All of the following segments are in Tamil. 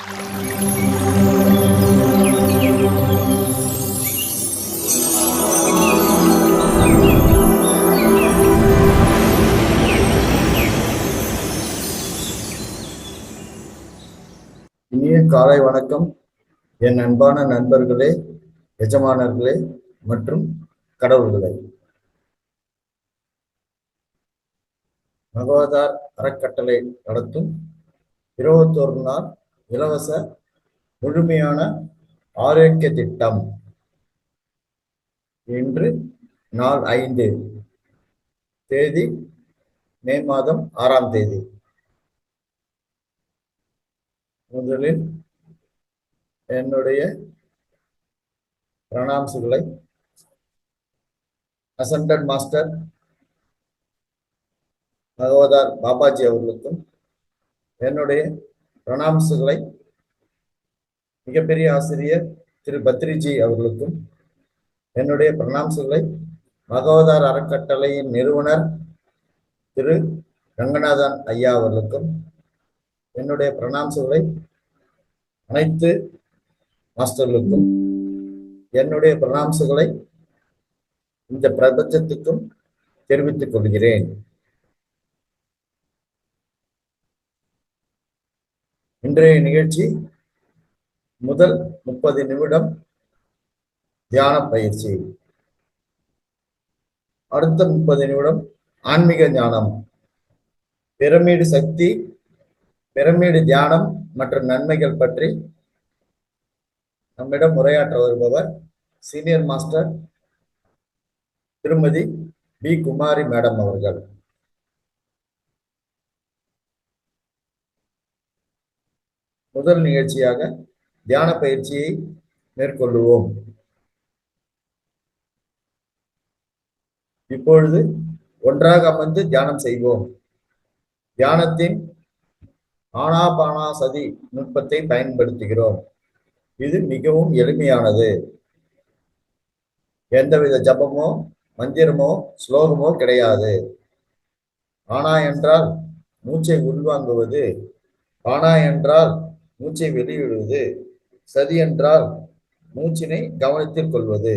இனிய காலை வணக்கம். என் அன்பான நண்பர்களே, எஜமானர்களே மற்றும் கடவுள்களே. மகோதார் அறக்கட்டளை நடத்தும் 21 நாள் இலவச முழுமையான ஆரோக்கிய திட்டம். இன்று நாள் 5 தேதி மே மாதம் 6ஆம் தேதி. முதலில் என்னுடைய பிரணாம்சுகளை அசண்டட் மாஸ்டர் மகோதார் பாபாஜி அவர்களுக்கும், என்னுடைய பிரணாம்சுகளை மிகப்பெரிய ஆசிரியர் திரு பத்ரிஜி அவர்களுக்கும், என்னுடைய பிரணாம்சுகளை மகோதார் அறக்கட்டளையின் நிறுவனர் திரு ரங்கநாதன் ஐயா அவர்களுக்கும், என்னுடைய பிரணாம்சுகளை அனைத்து மாஸ்டர்களுக்கும், என்னுடைய பிரணாம்சுகளை இந்த பிரபஞ்சத்துக்கும் தெரிவித்துக் கொள்கிறேன். இன்றைய நிகழ்ச்சி முதல் 30 நிமிடம் தியான பயிற்சி, அடுத்த 30 நிமிடம் ஆன்மீக ஞானம், பிரமிடு சக்தி, பிரமிடு தியானம் மற்றும் நன்மைகள் பற்றி நம்மிடம் உரையாற்ற வருபவர் சீனியர் மாஸ்டர் திருமதி பி குமாரி மேடம் அவர்கள். முதல் நிகழ்ச்சியாக தியான பயிற்சியை மேற்கொள்ளுவோம். இப்பொழுது ஒன்றாக அமர்ந்து தியானம் செய்வோம். தியானத்தின் ஆனாபானாசதி நுட்பத்தை பயன்படுத்துகிறோம். இது மிகவும் எளிமையானது. எந்தவித ஜபமோ மந்திரமோ ஸ்லோகமோ கிடையாது. ஆனா என்றால் மூச்சை உள்வாங்குவது, பானா என்றால் மூச்சை வெளியிடுவது, சதி என்றால் மூச்சினை கவனத்தில் கொள்வது.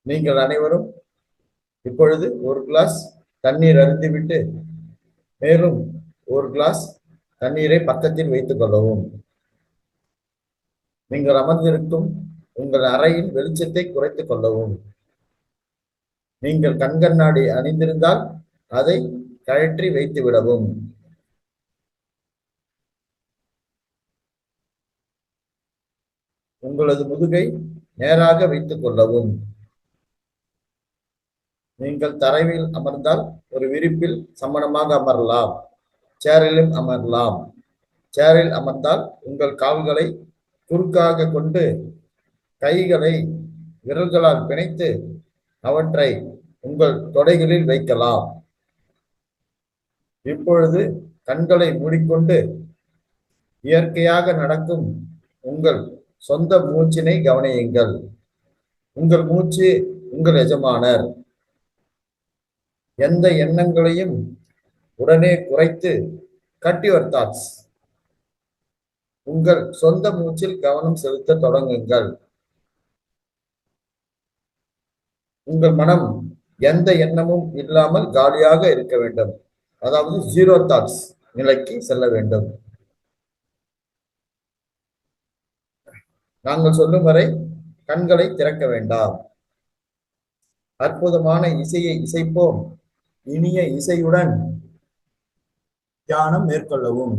நீங்கள் அனைவரும் இப்பொழுது ஒரு கிளாஸ் தண்ணீர் அருந்திவிட்டு மேலும் ஒரு கிளாஸ் தண்ணீரை பக்கத்தில் வைத்துக் கொள்ளவும். நீங்கள் அமர்ந்திருக்கும் உங்கள் அறையின் வெளிச்சத்தை குறைத்துக் கொள்ளவும். நீங்கள் கண்கண்ணாடி அணிந்திருந்தால் அதை கழற்றி வைத்து விடவும். உங்களது முதுகை நேராக வைத்துக் கொள்ளவும். நீங்கள் தரையில் அமர்ந்தால் ஒரு விரிப்பில் சமணமாக அமரலாம், சேரிலும் அமரலாம். சேரில் அமர்ந்தால் உங்கள் கால்களை குறுக்காக கொண்டு கைகளை விரல்களால் பிணைத்து அவற்றை உங்கள் தொடைகளில் வைக்கலாம். இப்பொழுது கண்களை மூடிக்கொண்டு இயற்கையாக நடக்கும் உங்கள் சொந்த மூச்சினை கவனியுங்கள். உங்கள் மூச்சு உங்கள் எஜமானர். எந்த எண்ணங்களையும் உடனே குறைத்து கட் யுவர் தாட்ஸ். உங்கள் சொந்த மூச்சில் கவனம் செலுத்த தொடங்குங்கள். உங்கள் மனம் எந்த எண்ணமும் இல்லாமல் காலியாக இருக்க வேண்டும். அதாவது 0 தாட்ஸ் நிலைக்கு செல்ல வேண்டும். நாங்கள் சொல்லும் வரை கண்களை திறக்க வேண்டாம். அற்புதமான இசையை இசைப்போம். இனிய இசையுடன் தியானம் மேற்கொள்ளவும்.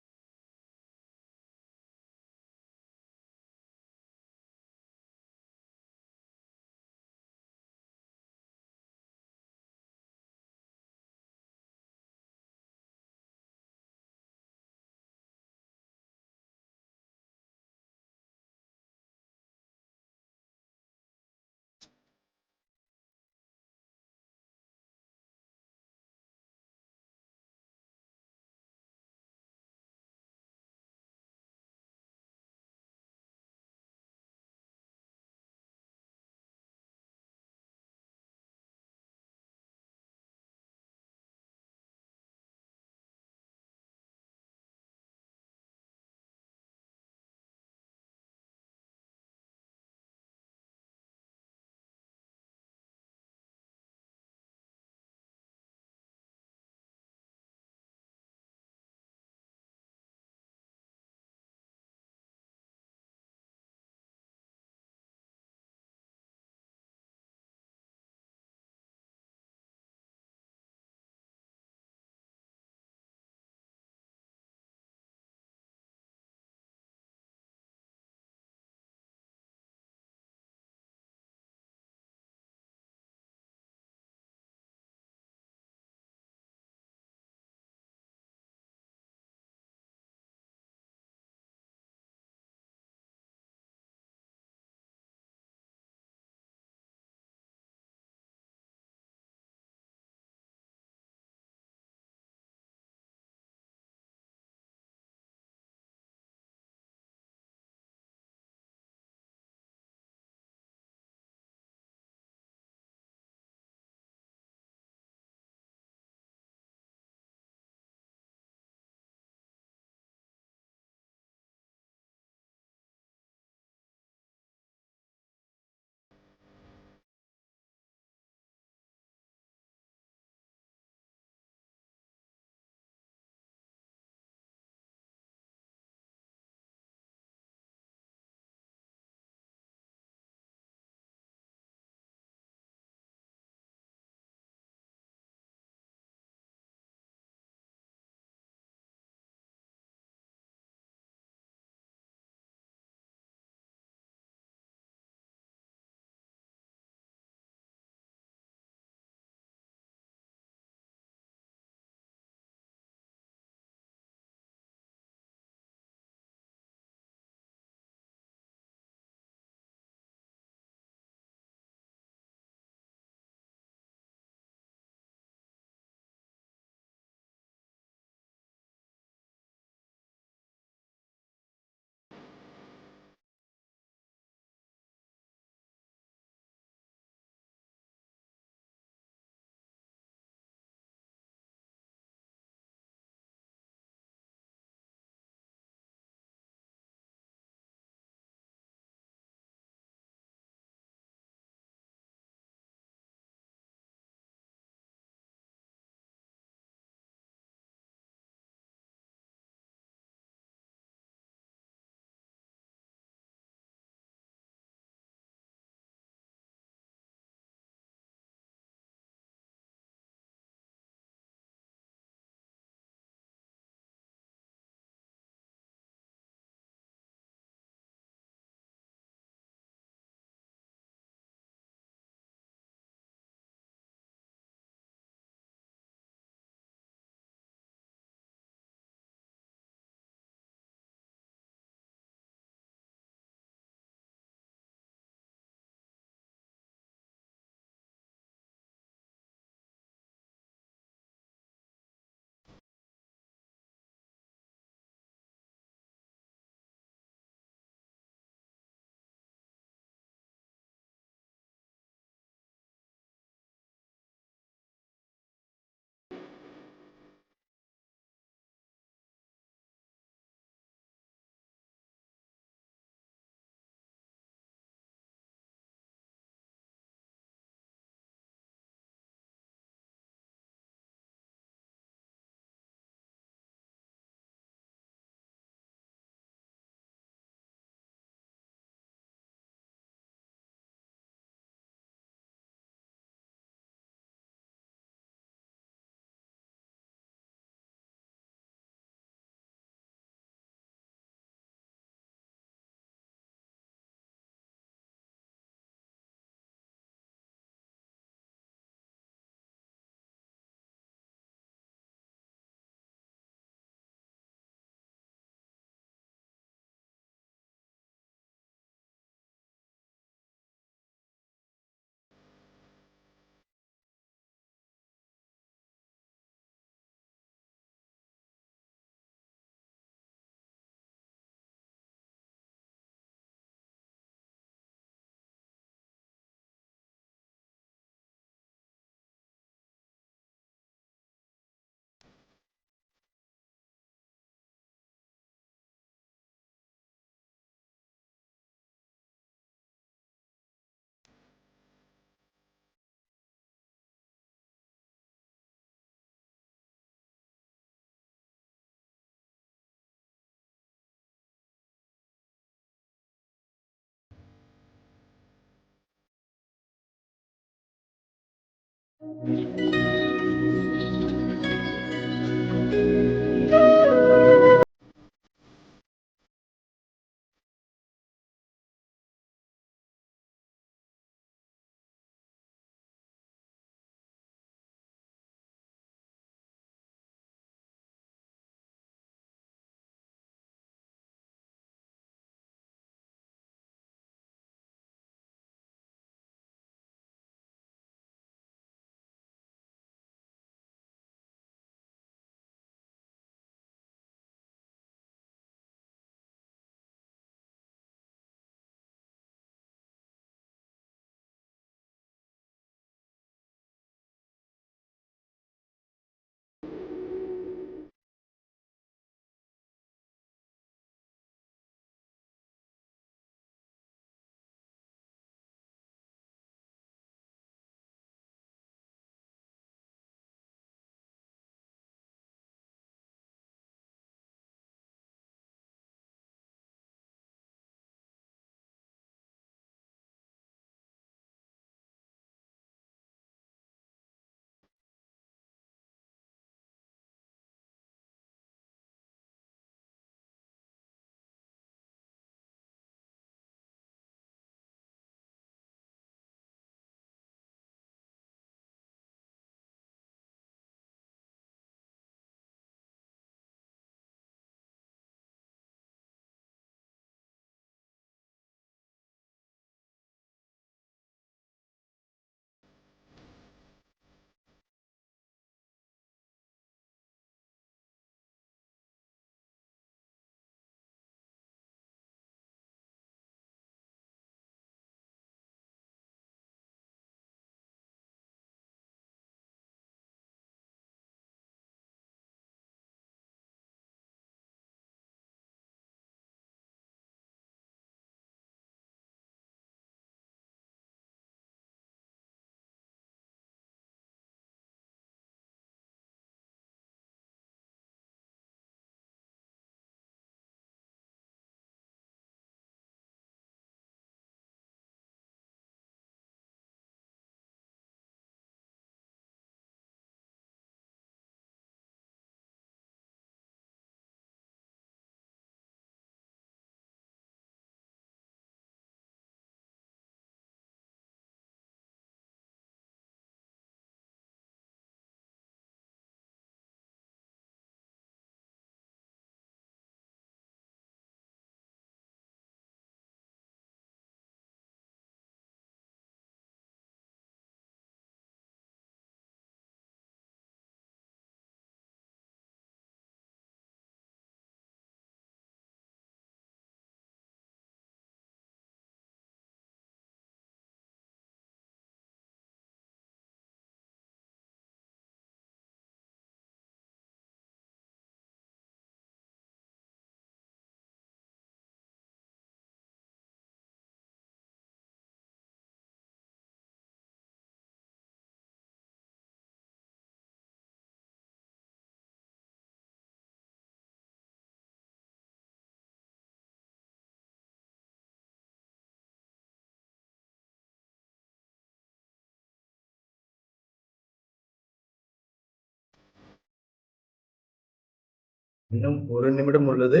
இன்னும் 1 நிமிடம் உள்ளது.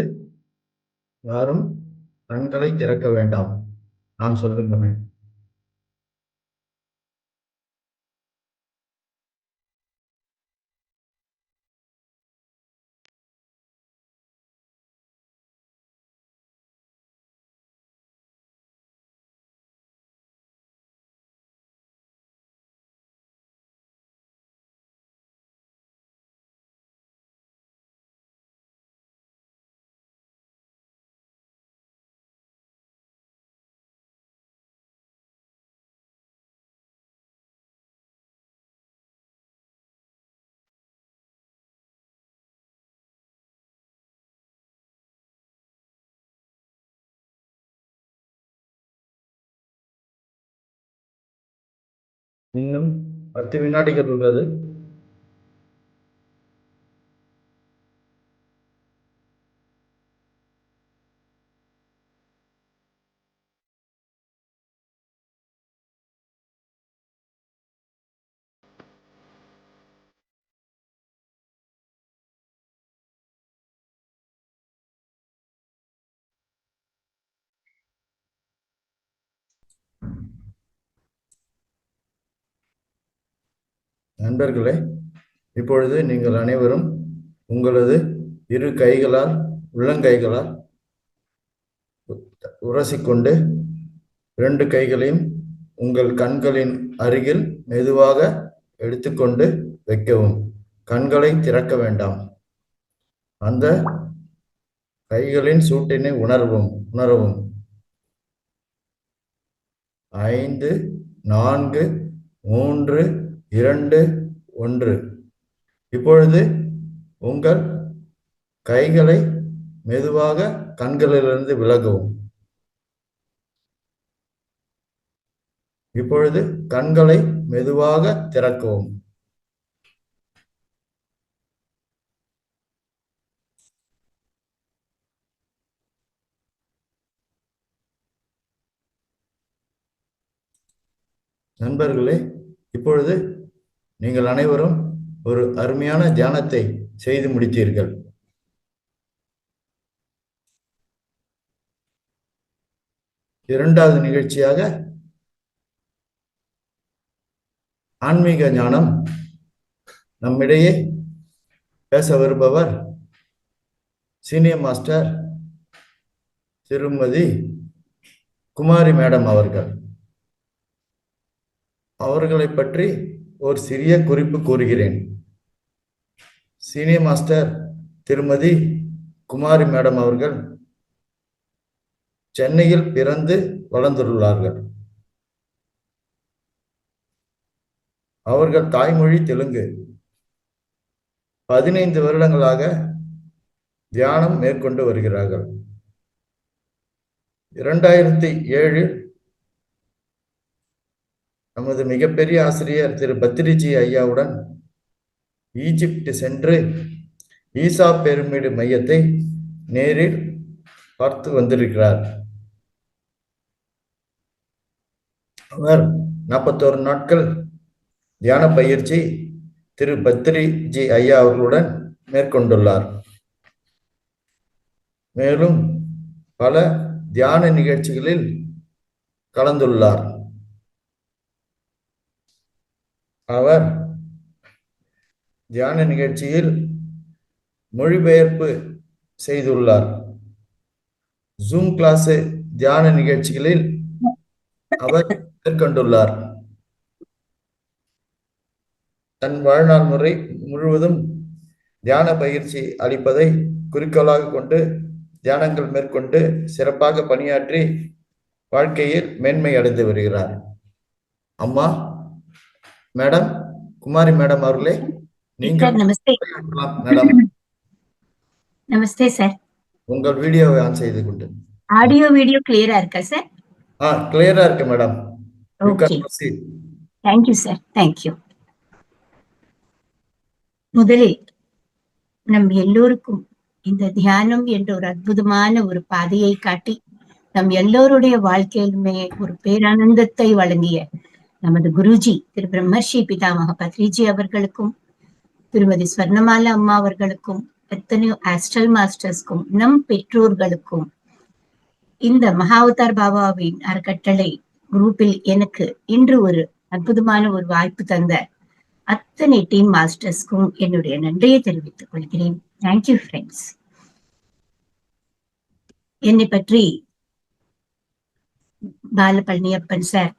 யாரும் கண்களை திறக்க வேண்டாம். நான் சொல்லுங்கள். இன்னும் 10 வினாடிகள் உள்ளது. நண்பர்களே, இப்பொழுது நீங்கள் அனைவரும் உங்களது இரு கைகளால் உள்ளங்கைகளால் உரசிக்கொண்டு 2 கைகளையும் உங்கள் கண்களின் அருகில் மெதுவாக எடுத்துக்கொண்டு வைக்கவும். கண்களை திறக்க வேண்டாம். அந்த கைகளின் சூட்டினை உணரவும். 5, 4, 3, 2, 1. இப்பொழுது உங்கள் கைகளை மெதுவாக கண்களிலிருந்து விலகவும். இப்பொழுது கண்களை மெதுவாக திறக்கவும். நண்பர்களே, இப்பொழுது நீங்கள் அனைவரும் ஒரு அருமையான தியானத்தை செய்து முடித்தீர்கள். இரண்டாவது நிகழ்ச்சியாக ஆன்மீக ஞானம் நம்மிடையே பேச வருபவர் சீனியர் மாஸ்டர் திருமதி குமாரி மேடம் அவர்கள். அவர்களை பற்றி ஒரு சிறிய குறிப்பு கூறுகிறேன். சீனியர் மாஸ்டர் திருமதி குமாரி மேடம் அவர்கள் சென்னையில் பிறந்து வளர்ந்துள்ளார்கள். அவர்கள் தாய்மொழி தெலுங்கு. 15 வருடங்களாக தியானம் மேற்கொண்டு வருகிறார்கள். 2007 நமது மிகப்பெரிய ஆசிரியர் திரு பத்ரிஜி ஐயாவுடன் ஈஜிப்ட் சென்று ஈசா பிரமிடு மையத்தை நேரில் பார்த்து வந்திருக்கிறார். அவர் 41 நாட்கள் தியான பயிற்சி திரு பத்ரிஜி ஐயா அவர்களுடன் மேற்கொண்டுள்ளார். மேலும் பல தியான நிகழ்ச்சிகளில் கலந்துள்ளார். அவர் தியான நிகழ்ச்சியில் மொழிபெயர்ப்பு செய்துள்ளார். ஜூம் கிளாஸ் தியான நிகழ்ச்சிகளில் அவர் மேற்கொண்டுள்ளார். தன் வாழ்நாள் முறை முழுவதும் தியான பயிற்சி அளிப்பதை குறிக்கோளாக கொண்டு தியானங்கள் மேற்கொண்டு சிறப்பாக பணியாற்றி வாழ்க்கையில் மேன்மை அடைந்து வருகிறார். அம்மா மேடம், குமாரி மேடம் அவர்களே, நீங்கள் மேடம். நமஸ்தே சார். உங்கள் வீடியோவை ஆன் செய்து கொண்டு. ஆடியோ வீடியோ கிளியரா இருக்கா சார்? கிளியரா இருக்கு madam. Okay, thank you sir, thank you. முதலில் நம் எல்லோருக்கும் இந்த தியானம் என்ற ஒரு அற்புதமான ஒரு பாதையை காட்டி நம் எல்லோருடைய வாழ்க்கையிலுமே ஒரு பேரானந்தத்தை வழங்கிய நமது குருஜி திரு பிரம்மர்ஷி பிதாமக பத்ரிஜி அவர்களுக்கும் திருமதி ஸ்வர்ணமாலா அம்மா அவர்களுக்கும் எத்தனையோ ஆஸ்ட்ரல் மாஸ்டர்ஸ்க்கும் நம் பெற்றோர்களுக்கும் இந்த மகாவதார் பாபாவின் அறக்கட்டளை குரூப்பில் எனக்கு இன்று ஒரு அற்புதமான ஒரு வாய்ப்பு தந்த அத்தனை டீம் மாஸ்டர்ஸ்க்கும் என்னுடைய நன்றியை தெரிவித்துக் கொள்கிறேன். Thank you friends. என்னை பற்றி பாலபழனியப்பன் சார்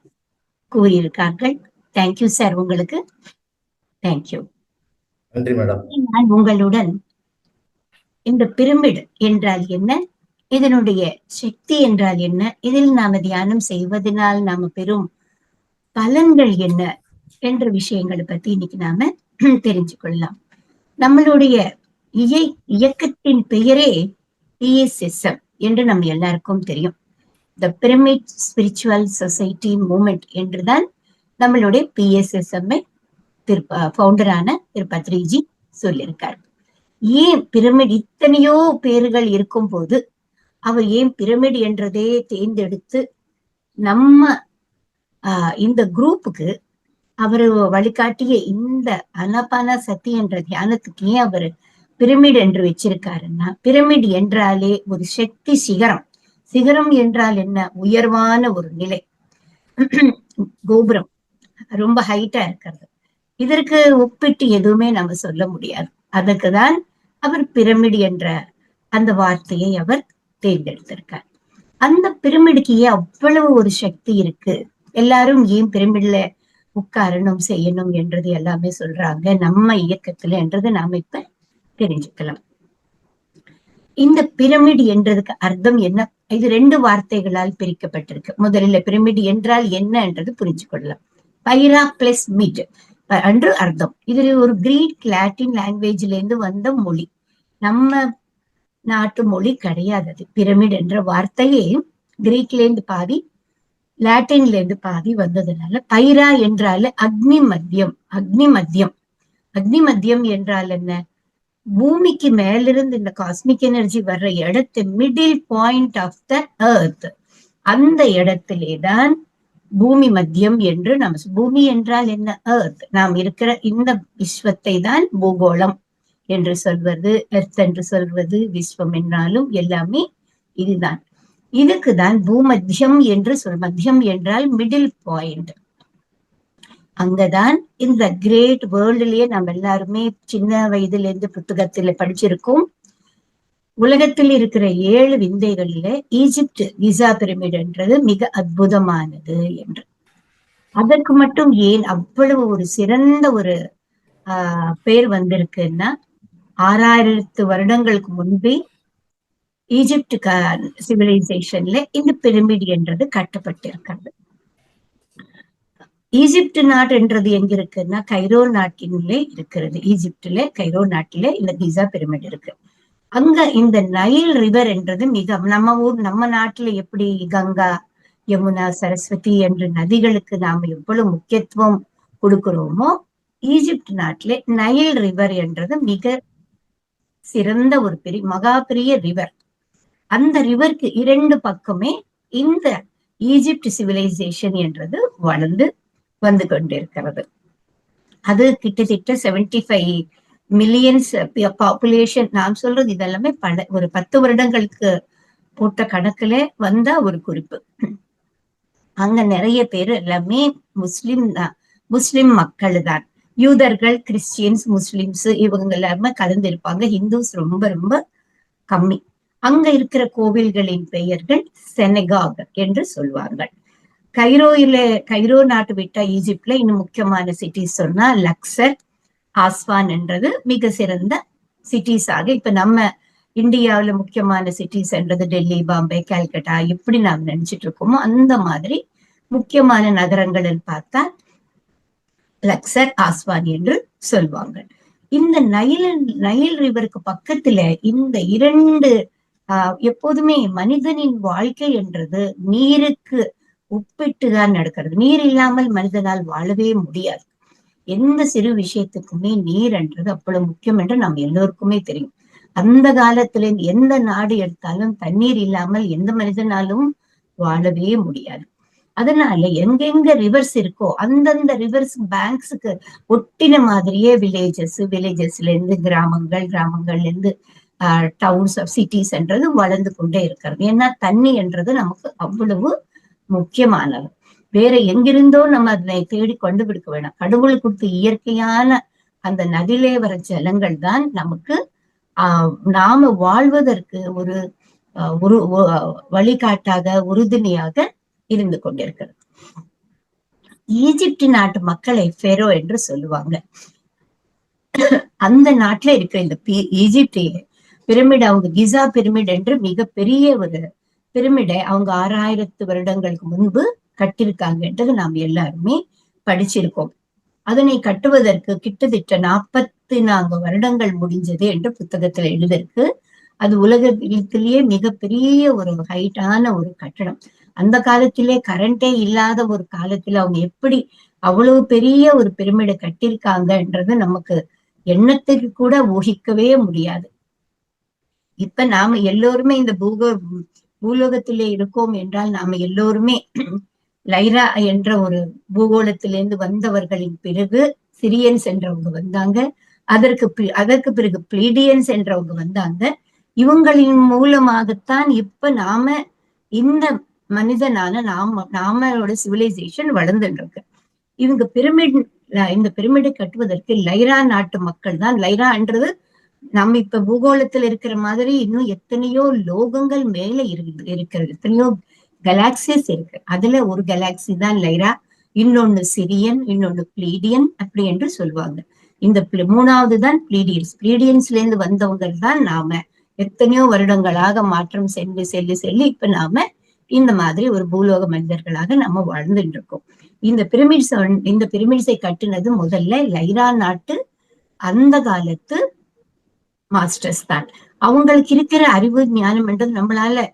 கூறியிருக்கார்கள். தேங்க்யூ சார், உங்களுக்கு தேங்க்யூ. நன்றி மேடம். நான் உங்களுடன் இந்த பிரமிட் என்றால் என்ன, இதனுடைய சக்தி என்றால் என்ன, இதில் நாம தியானம் செய்வதனால் நாம பெறும் பலன்கள் என்ன என்ற விஷயங்களை பத்தி இன்னைக்கு நாம தெரிஞ்சு கொள்ளலாம். நம்மளுடைய இயக்கத்தின் பெயரே PSSM என்று நம்ம எல்லாருக்கும் தெரியும். த பிரமிட் ஸ்பிரிச்சுவல் சொசைட்டி மூவ்மெண்ட் என்றுதான் நம்மளுடைய PSSM ஃபவுண்டரான திரு பத்ரிஜி சொல்லியிருக்கார். ஏன் பிரமிட் இத்தனையோ பேர்கள் இருக்கும் போது அவர் ஏன் பிரமிட் என்றதே தேர்ந்தெடுத்து நம்ம இந்த குரூப்புக்கு அவர் வழிகாட்டிய இந்த அனபான சக்தி என்ற தியானத்துக்கு ஏன் அவர் பிரமிட் என்று வச்சிருக்காருன்னா, பிரமிட் என்றாலே ஒரு சக்தி சிகரம். சிகரம் என்றால் என்ன? உயர்வான ஒரு நிலை, கோபுரம் ரொம்ப ஹைட்டா இருக்கிறது. இதற்கு ஒப்பிட்டு எதுவுமே நம்ம சொல்ல முடியாது. அதற்குதான் அவர் பிரமிடு என்ற அந்த வார்த்தையை அவர் தேர்ந்தெடுத்திருக்கார். அந்த பிரமிடுக்கு ஏன் அவ்வளவு ஒரு சக்தி இருக்கு? எல்லாரும் ஏன் பிரமிட்ல உட்காரணும் செய்யணும் என்றது எல்லாமே சொல்றாங்க நம்ம இயக்கத்துல என்றது நாம இப்ப தெரிஞ்சுக்கலாம். இந்த பிரமிடு என்றதுக்கு அர்த்தம் என்ன? இது 2 வார்த்தைகளால் பிரிக்கப்பட்டிருக்கு. முதலில் பிரமிடு என்றால் என்ன என்றது புரிஞ்சு கொள்ளலாம். பைரா பிளஸ் மிட் என்று அர்த்தம். இது ஒரு கிரீக் லாட்டின் லாங்குவேஜ்ல இருந்து வந்த மொழி. நம்ம நாட்டு மொழி கிடையாது அது. பிரமிட் என்ற வார்த்தையே கிரீக்ல இருந்து பாதி, லாட்டின்ல இருந்து பாதி வந்ததுனால பைரா என்றால அக்னி மத்தியம். அக்னி மத்தியம் அக்னி மத்தியம் என்றால் என்ன? பூமிக்கு மேலிருந்து இந்த காஸ்மிக் எனர்ஜி வர்ற இடத்து middle point of the earth, அந்த இடத்திலேதான் பூமி மத்தியம் என்று நாம். பூமி என்றால் என்ன? எர்த். நாம் இருக்கிற இந்த விஸ்வத்தை தான் பூகோளம் என்று சொல்வது, எர்த் என்று சொல்வது, விஸ்வம் என்றாலும் எல்லாமே இதுதான். இதுக்குதான் பூமத்தியம் என்று மத்தியம் என்றால் மிடில் பாயிண்ட். அங்கதான் இந்த கிரேட் வேர்ல்டுலயே நம்ம எல்லாருமே சின்ன வயதுல இருந்து புத்தகத்துல படிச்சிருக்கோம். உலகத்தில் இருக்கிற 7 விந்தைகள்ல ஈஜிப்ட் கிசா பிரமிட் என்றது மிக அற்புதமானது என்று. அதற்கு மட்டும் ஏன் அவ்வளவு ஒரு சிறந்த ஒரு பேர் வந்திருக்குன்னா, 6000 வருடங்களுக்கு முன்பே ஈஜிப்ட் சிவிலைசேஷன்ல இந்த பிரமிட் என்றது கட்டப்பட்டிருக்கிறது. ஈஜிப்ட் நாடுன்றது எங்க இருக்குன்னா கைரோ நாட்டிலே இருக்கிறது. ஈஜிப்ட்ல கைரோ நாட்டில இந்த கிசா பிரமிட் இருக்கு. அங்க இந்த நைல் ரிவர் என்றது மிக நம்ம நாட்டுல எப்படி கங்கா, யமுனா, சரஸ்வதி என்று நதிகளுக்கு நாம எவ்வளவு முக்கியத்துவம் கொடுக்கிறோமோ, ஈஜிப்ட் நாட்டில நைல் ரிவர் என்றது மிக சிறந்த ஒரு மகா பெரிய ரிவர். அந்த ரிவருக்கு 2 பக்கமே இந்த ஈஜிப்ட் சிவிலைசேஷன் என்றது வளர்ந்து வந்து கொண்டிருக்கிறது. அது கிட்டத்தட்ட 75 மில்லியன்ஸ் பாப்புலேஷன். நான் சொல்றது இதெல்லாமே ஒரு 10 வருடங்களுக்கு போட்ட கணக்குல வந்த ஒரு குறிப்பு. அங்க நிறைய பேர் எல்லாமே முஸ்லிம் மக்கள் தான். யூதர்கள், கிறிஸ்டியன்ஸ், முஸ்லிம்ஸ் இவங்க எல்லாருமே கலந்திருப்பாங்க. ஹிந்துஸ் ரொம்ப ரொம்ப கம்மி. அங்க இருக்கிற கோவில்களின் பெயர்கள் செனகாக் என்று சொல்வார்கள். கைரோ நாட்டு விட்டா ஈஜிப்ட்ல இன்னும் முக்கியமான சிட்டிஸ் சொன்னா லக்சர், ஆஸ்வான் என்றது மிக சிறந்த சிட்டிஸ் ஆக இப்ப நம்ம இந்தியாவில முக்கியமான சிட்டிஸ் என்றது டெல்லி, பாம்பே, கல்கட்டா எப்படி நாம் நினைச்சிட்டு இருக்கோமோ அந்த மாதிரி முக்கியமான நகரங்கள் பார்த்தா லக்சர், ஆஸ்வான் என்று சொல்வாங்க. இந்த நைல் ரிவருக்கு பக்கத்துல இந்த 2 எப்போதுமே மனிதனின் வாழ்க்கை என்றது நீருக்கு உப்பிட்டுதான் நடக்கிறது. நீர் இல்லாமல் மனிதனால் வாழவே முடியாது. எந்த சிறு விஷயத்துக்குமே நீர் என்றது அவ்வளவு முக்கியம் என்று நம்ம எல்லோருக்குமே தெரியும். அந்த காலத்துல எந்த நாடு எடுத்தாலும் தண்ணீர் இல்லாமல் எந்த மனிதனாலும் வாழவே முடியாது. அதனால எங்கெங்க ரிவர்ஸ் இருக்கோ அந்தந்த ரிவர்ஸ் பேங்க்ஸுக்கு ஒட்டின மாதிரியே வில்லேஜஸ்ல இருந்து கிராமங்கள்ல இருந்து டவுன்ஸ் ஆஃப் சிட்டிஸ் என்றது வளர்ந்து கொண்டே இருக்கிறது. ஏன்னா தண்ணி என்றது நமக்கு அவ்வளவு முக்கியமானது. வேற எங்கிருந்தோ நம்ம அதனை தேடி கொண்டு விடுக்க வேண்டாம். கடவுள் கொடுத்த இயற்கையான அந்த நதியிலே வர ஜலங்கள் தான் நமக்கு நாம வாழ்வதற்கு ஒரு வழிகாட்டாக, உறுதுணையாக இருந்து கொண்டிருக்கிறது. ஈஜிப்ட் நாட்டு மக்களை ஃபெரோ என்று சொல்லுவாங்க. அந்த நாட்டுல இருக்கிற இந்த ஈஜிப்ட் பிரமிட், அவங்க கிசா பிரமிட் என்று மிகப்பெரிய ஒரு பிரமிடை அவங்க 6000 வருடங்களுக்கு முன்பு கட்டிருக்காங்கன்றது நாம் எல்லாருமே படிச்சிருக்கோம். அதனை கட்டுவதற்கு கிட்டத்தட்ட 44 வருடங்கள் முடிஞ்சது என்று புத்தகத்துல எழுதிருக்கு. அது உலகத்திலேயே மிகப்பெரிய ஒரு ஹைட்டான ஒரு கட்டடம். அந்த காலத்திலே கரண்டே இல்லாத ஒரு காலத்துல அவங்க எப்படி அவ்வளவு பெரிய ஒரு பிரமிடை கட்டியிருக்காங்கன்றது நமக்கு எண்ணத்துக்கு கூட ஊகிக்கவே முடியாது. இப்ப நாம எல்லோருமே இந்த பூலோகத்திலே இருக்கோம் என்றால் நாம எல்லோருமே லைரா என்ற ஒரு பூகோளத்திலிருந்து வந்தவர்களின் பிறகு சிரியன்ஸ் என்றவங்க வந்தாங்க. அதற்கு பிறகு பிளீடியன்ஸ் என்றவங்க வந்தாங்க. இவங்களின் மூலமாகத்தான் இப்ப நாம இந்த மனிதனான நாமளோட சிவிலைசேஷன் வளர்ந்துட்டு இருக்கு. இவங்க பிரமிட் இந்த பிரமிடை கட்டுவதற்கு லைரா நாட்டு மக்கள் தான். லைரான்றது நம்ம இப்ப பூகோளத்துல இருக்கிற மாதிரி இன்னும் எத்தனையோ லோகங்கள் மேல இருக்கிறது, எத்தனையோ கலாக்சிஸ் இருக்கு. அதுல ஒரு கலாக்சி தான் லைரா, இன்னொன்னு சிரியன், இன்னொன்னு பிளீடியன் அப்படி என்று சொல்லுவாங்க. இந்த மூணாவது தான் பிளீடியன்ஸ். பிளீடியன்ஸ்ல இருந்து வந்தவங்க தான் நாம. எத்தனையோ வருடங்களாக மாற்றம் செல்லி இப்ப நாம இந்த மாதிரி ஒரு பூலோக மனிதர்களாக நம்ம வாழ்ந்துட்டு இருக்கோம். இந்த பிரமிட்ஸை கட்டினது முதல்ல லைரா நாட்டு அந்த காலத்து மாஸ்டர்ஸ் தான். அவங்களுக்கு இருக்கிற அறிவு ஞானம் என்றது நம்மளால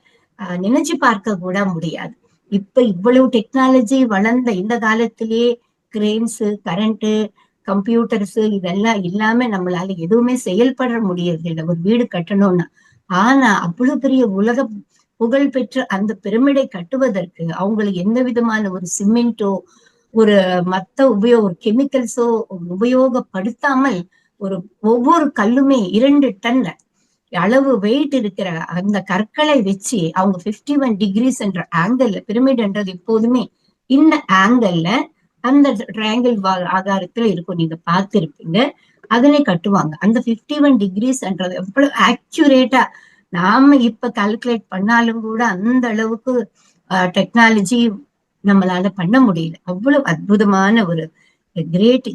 நினைச்சு பார்க்க கூட முடியாது. இப்ப இவ்வளவு டெக்னாலஜி வளர்ந்த இந்த காலத்திலேயே கிரெயின்ஸ், கரண்ட், கம்ப்யூட்டர்ஸ் இதெல்லாம் இல்லாம நம்மளால எதுவுமே செயல்பட முடியறது இல்லை ஒரு வீடு கட்டணும்னா. ஆனா அவ்வளவு பெரிய உலக புகழ் பெற்ற அந்த பிரமிடை கட்டுவதற்கு அவங்களுக்கு எந்த விதமான ஒரு சிமெண்டோ ஒரு மத்த ஒரு கெமிக்கல்ஸோ உபயோகப்படுத்தாமல் ஒவ்வொரு கல்லுமே 2 டன் அளவு வெயிட் இருக்கிற அந்த கற்களை வச்சு அவங்க 51 டிகிரிஸ் என்ற ஆங்கிள், பிரமிட் என்றது எப்போதுமே இந்த ஆங்கிள் அந்த ட்ரையாங்கிள் ஆகாரத்துல இருக்கும், நீங்க பார்த்திருப்பீங்க. அதனை கட்டுவாங்க. அந்த 51 டிகிரிஸ் என்றது எவ்வளவு ஆக்யூரேட்டா நாம இப்ப கால்குலேட் பண்ணாலும் கூட அந்த அளவுக்கு டெக்னாலஜி நம்மளால பண்ண முடியல. அவ்வளவு அற்புதமான ஒரு கிரேட்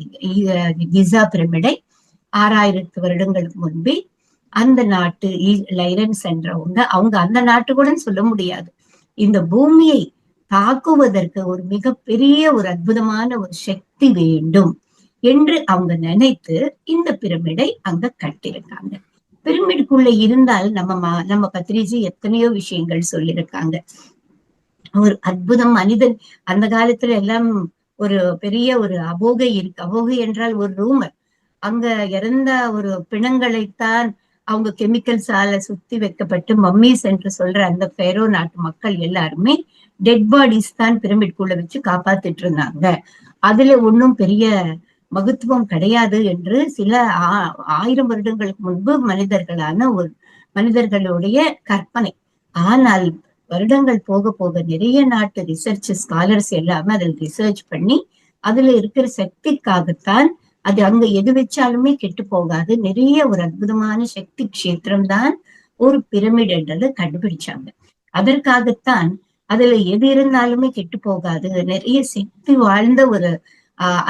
கிசா பிரமிடை 6000 வருடங்களுக்கு முன்பே அந்த நாட்டு லைரன்ஸ் என்றவங்க, அவங்க அந்த நாட்டு கூட சொல்ல முடியாது, இந்த பூமியை தாக்குவதற்கு ஒரு மிகப்பெரிய ஒரு அற்புதமான ஒரு சக்தி வேண்டும் என்று அவங்க நினைத்து இந்த பிரமிடை அங்க கட்டியிருக்காங்க. பிரமிடுக்குள்ள இருந்தால் நம்ம பத்ரிஜி எத்தனையோ விஷயங்கள் சொல்லியிருக்காங்க. ஒரு அற்புதம் மனிதன் அந்த காலத்துல எல்லாம் ஒரு பெரிய ஒரு அபோகை இருக்கு. அபோகை என்றால் ஒரு ரூமர். அங்க இறந்த ஒரு பிணங்களைத்தான் அவங்க கெமிக்கல்ஸால சுத்தி வைக்கப்பட்டு மம்மீஸ் என்று சொல்ற அந்த பேரோ நாட்டு மக்கள் எல்லாருமே டெட் பாடிஸ் தான் பிரமிட்குள்ள வச்சு காப்பாத்திட்டு இருந்தாங்க. அதுல ஒன்னும் பெரிய மகத்துவம் கிடையாது என்று சில 1000 வருடங்களுக்கு முன்பு மனிதர்களுடைய கற்பனை. ஆனால் வருடங்கள் போக போக நிறைய நாட்டு ரிசர்ச் ஸ்காலர்ஸ் எல்லாமே அதில் ரிசர்ச் பண்ணி அதுல இருக்கிற சக்திக்காகத்தான் அது அங்க எது வச்சாலுமே கெட்டு போகாது, நிறைய ஒரு அற்புதமான சக்தி கஷேத்திரம் தான் ஒரு பிரமிட் என்றதை கண்டுபிடிச்சாங்க. அதற்காகத்தான் அதுல எது இருந்தாலுமே கெட்டு போகாது, நிறைய சக்தி வாழ்ந்த ஒரு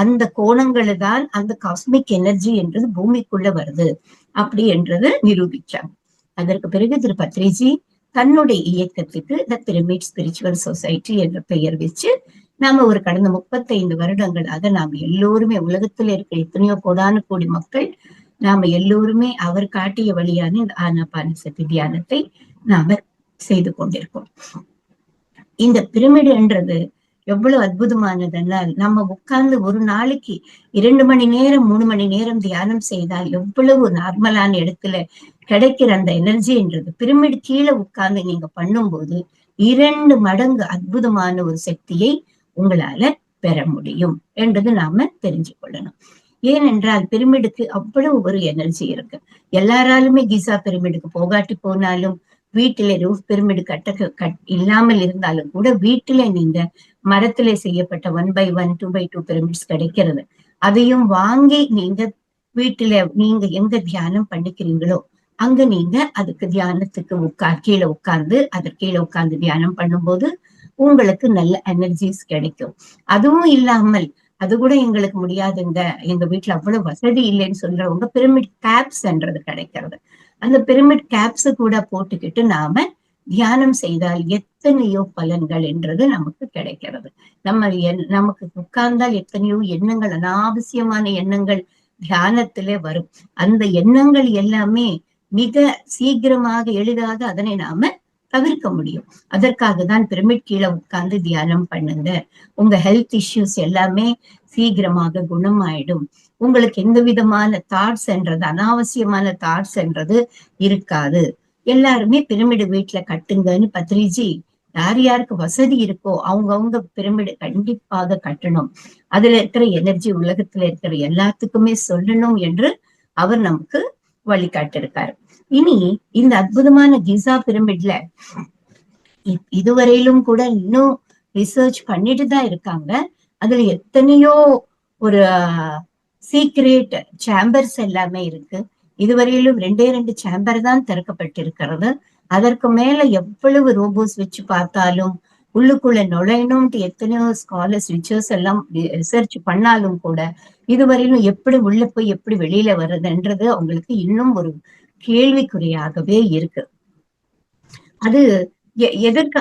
அந்த கோணங்களை தான் அந்த காஸ்மிக் எனர்ஜி என்றது பூமிக்குள்ள வருது அப்படி என்றது நிரூபிச்சாங்க. அதற்கு பிறகு திரு பத்ரிஜி தன்னுடைய இயக்கத்துக்கு த பிரமிட் ஸ்பிரிச்சுவல் சொசைட்டி என்ற பெயர் வச்சு நாம ஒரு கடந்த 35 வருடங்களாக நாம எல்லோருமே உலகத்துல இருக்கிற எத்தனையோ கோடானு கோடி மக்கள் நாம எல்லோருமே அவர் காட்டிய வழியான இந்த ஆனாபானசதி தியானத்தை நாம செய்து கொண்டிருக்கோம். இந்த பிரமிடு என்றது எவ்வளவு அற்புதமானதென்னால் நம்ம உட்கார்ந்து ஒரு நாளைக்கு 2 மணி நேரம் 3 மணி நேரம் தியானம் செய்தால் எவ்வளவு நார்மலான இடத்துல கிடைக்கிற அந்த எனர்ஜி என்றது பிரமிடு கீழே உட்கார்ந்து நீங்க பண்ணும்போது 2 மடங்கு அற்புதமான ஒரு சக்தியை உங்களால பெற முடியும் என்றது நாம தெரிஞ்சு கொள்ளணும். ஏனென்றால் பிரமிடுக்கு அவ்வளவு ஒரு எனர்ஜி இருக்கு. எல்லாராலுமே கிசா பிரமிடுக்கு போகாட்டி போனாலும் வீட்டில ரூஃப் பிரமிடு இல்லாமல் இருந்தாலும் கூட வீட்டில நீங்க மரத்திலே செய்யப்பட்ட 1x1 2x2 பிரமிட்ஸ் கிடைக்கிறது. அதையும் வாங்கி நீங்க வீட்டுல நீங்க எங்க தியானம் பண்ணிக்கிறீங்களோ அங்க நீங்க அதுக்கு தியானத்துக்கு கீழே உட்கார்ந்து அதற்கு கீழே உட்கார்ந்து தியானம் பண்ணும்போது உங்களுக்கு நல்ல எனர்ஜிஸ் கிடைக்கும். அதுவும் இல்லாமல் அது கூட எங்களுக்கு முடியாதுங்க, எங்க வீட்டுல அவ்வளவு வசதி இல்லைன்னு சொல்றவங்க பிரமிட் கேப்ஸ் என்றது கிடைக்கிறது. அந்த பிரமிட் கேப்ஸ் கூட போட்டுக்கிட்டு நாம தியானம் செய்தால் எத்தனையோ பலன்கள் என்றது நமக்கு கிடைக்கிறது. நமக்கு உட்கார்ந்தால் எத்தனையோ எண்ணங்கள், அனாவசியமான எண்ணங்கள் தியானத்திலே வரும். அந்த எண்ணங்கள் எல்லாமே மிக சீக்கிரமாக எளிதாக அதனை நாம தவிர்க்க முடியும். அதற்காக தான் பிரமிட் கீழே உட்கார்ந்து தியானம் பண்ணுங்க. உங்க ஹெல்த் இஷ்யூஸ் எல்லாமே சீக்கிரமாக குணமாயிடும். உங்களுக்கு எந்த விதமான தாட்ஸ் என்றது அனாவசியமான தாட்ஸ் என்றது இருக்காது. எல்லாருமே பிரமிடு வீட்டுல கட்டுங்கன்னு பத்ரிஜி யார் யாருக்கு வசதி இருக்கோ அவங்க பிரமிடு கண்டிப்பாக கட்டணும். அதுல இருக்கிற எனர்ஜி உலகத்துல இருக்கிற எல்லாத்துக்குமே சொல்லணும் என்று அவர் நமக்கு வழிகாட்டிருக்காரு. இனி இந்த அற்புதமான கிசா பிரமிட்ல இதுவரையிலும் கூட இன்னும் ரிசர்ச் பண்ணிட்டு தான் இருக்காங்க. அதுல எத்தனையோ ஒரு சீக்ரெட் சேம்பர்ஸ் எல்லாமே இருக்கு. இதுவரையிலும் 2 சேம்பர் தான் திறக்கப்பட்டிருக்கிறது. அதற்கு மேல எவ்வளவு ரோபோஸ் வச்சு பார்த்தாலும் உள்ளுக்குள்ள நுழையணும்ட்டு எத்தனையோ ஸ்காலர்ஸ் ரிசர்ச் எல்லாம் ரிசர்ச் பண்ணாலும் கூட இதுவரையிலும் எப்படி உள்ள போய் எப்படி வெளியில வர்றதுன்றது அவங்களுக்கு இன்னும் ஒரு கேள்விக்குறியாகவே இருக்கு. அது எதற்கு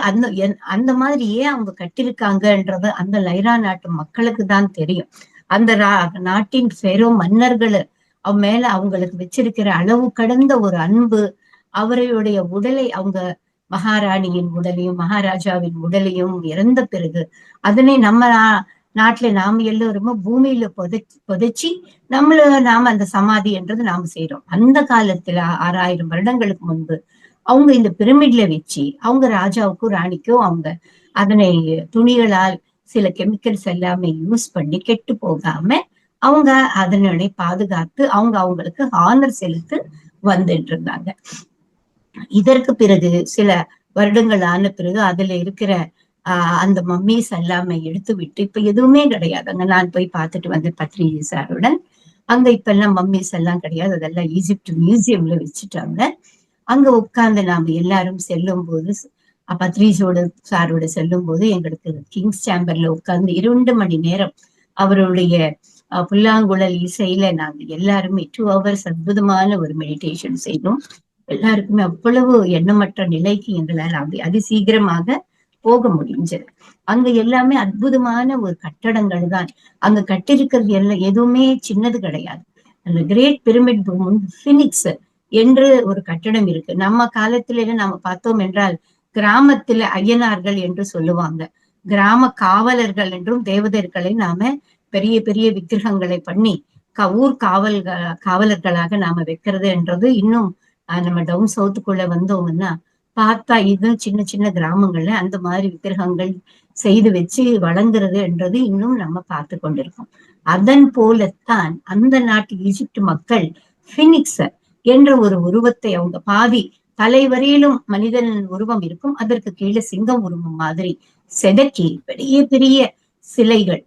அந்த மாதிரி ஏன் அவங்க கட்டிருக்காங்கன்றது அந்த லைரா நாட்டு மக்களுக்கு தான் தெரியும். அந்த நாட்டின் பெரோ மன்னர்கள் அவ மேல அவங்களுக்கு வச்சிருக்கிற அளவு கடந்த ஒரு அன்பு, அவருடைய உடலை அவங்க மகாராணியின் உடலையும் மகாராஜாவின் உடலையும் இறந்த பிறகு அதனை நம்ம நாட்டுல நாம எல்லாருமே பூமியில புதைச்சி நாம அந்த சமாதி என்றது நாம செய்யறோம். அந்த காலத்துல 6000 வருடங்களுக்கு முன்பு அவங்க இந்த பிரமிட்ல வச்சு அவங்க ராஜாவுக்கும் ராணிக்கும் அவங்க அதனை துணிகளால் சில கெமிக்கல்ஸ் எல்லாமே யூஸ் பண்ணி கெட்டு போகாம அவங்க அதனுடைய பாதுகாத்து அவங்களுக்கு ஆனர் செலுத்து வந்துட்டு இருந்தாங்க. இதற்கு பிறகு சில வருடங்கள் ஆன பிறகு அதுல இருக்கிற அந்த மம்மீஸ் எல்லாமே எடுத்து விட்டு இப்ப எதுவுமே கிடையாது. அங்க நான் போய் பார்த்துட்டு வந்து பத்ரிஜி சாருடன் அங்க இப்ப எல்லாம் மம்மீஸ் எல்லாம் கிடையாது. அதெல்லாம் ஈஜிப்ட் மியூசியம்ல வச்சுட்டாங்க. அங்க உட்கார்ந்து நாம எல்லாரும் செல்லும் போது பத்ரிஜியோட சாரோட செல்லும் போது எங்களுக்கு கிங்ஸ் சேம்பர்ல உட்கார்ந்து 2 மணி நேரம் அவருடைய புல்லாங்குழல் இசையில நாங்க எல்லாருமே 2 hours அற்புதமான ஒரு மெடிடேஷன் செய்தோம். எல்லாருக்குமே அவ்வளவு எண்ணமற்ற நிலைக்கு எங்களால் அதிசீக்கிரமாக போக முடிஞ்சது. அங்க எல்லாமே அற்புதமான ஒரு கட்டடங்கள் தான் அங்க கட்டிருக்கிறது. எல்லாம் எதுவுமே சின்னது கிடையாது. அந்த கிரேட் பிரமிட் பினிக்ஸ் என்று ஒரு கட்டடம் இருக்கு. நம்ம காலத்துல நாம பார்த்தோம் என்றால் கிராமத்துல ஐயனார்கள் என்று சொல்லுவாங்க, கிராம காவலர்கள் என்றும் தேவதர்களை நாம பெரிய பெரிய விக்கிரகங்களை பண்ணி ஊர் காவலர்களாக நாம வைக்கிறது என்றது இன்னும் நம்ம டவுன் சவுத்துக்குள்ள வந்தோம்னா பார்த்தா இது சின்ன சின்ன கிராமங்கள்ல அந்த மாதிரி விக்கிரகங்கள் செய்து வச்சு வழங்குறது என்றது இன்னும் நம்ம பார்த்து கொண்டிருக்கோம். அதன் போலத்தான் அந்த நாட்டு ஈஜிப்ட் மக்கள் பினிக்ஸ் என்ற ஒரு உருவத்தை அவங்க பாதி தலைவரையிலும் மனிதன் உருவம் இருக்கும், அதற்கு கீழே சிங்கம் உருவம் மாதிரி செதுக்கி பெரிய பெரிய சிலைகள்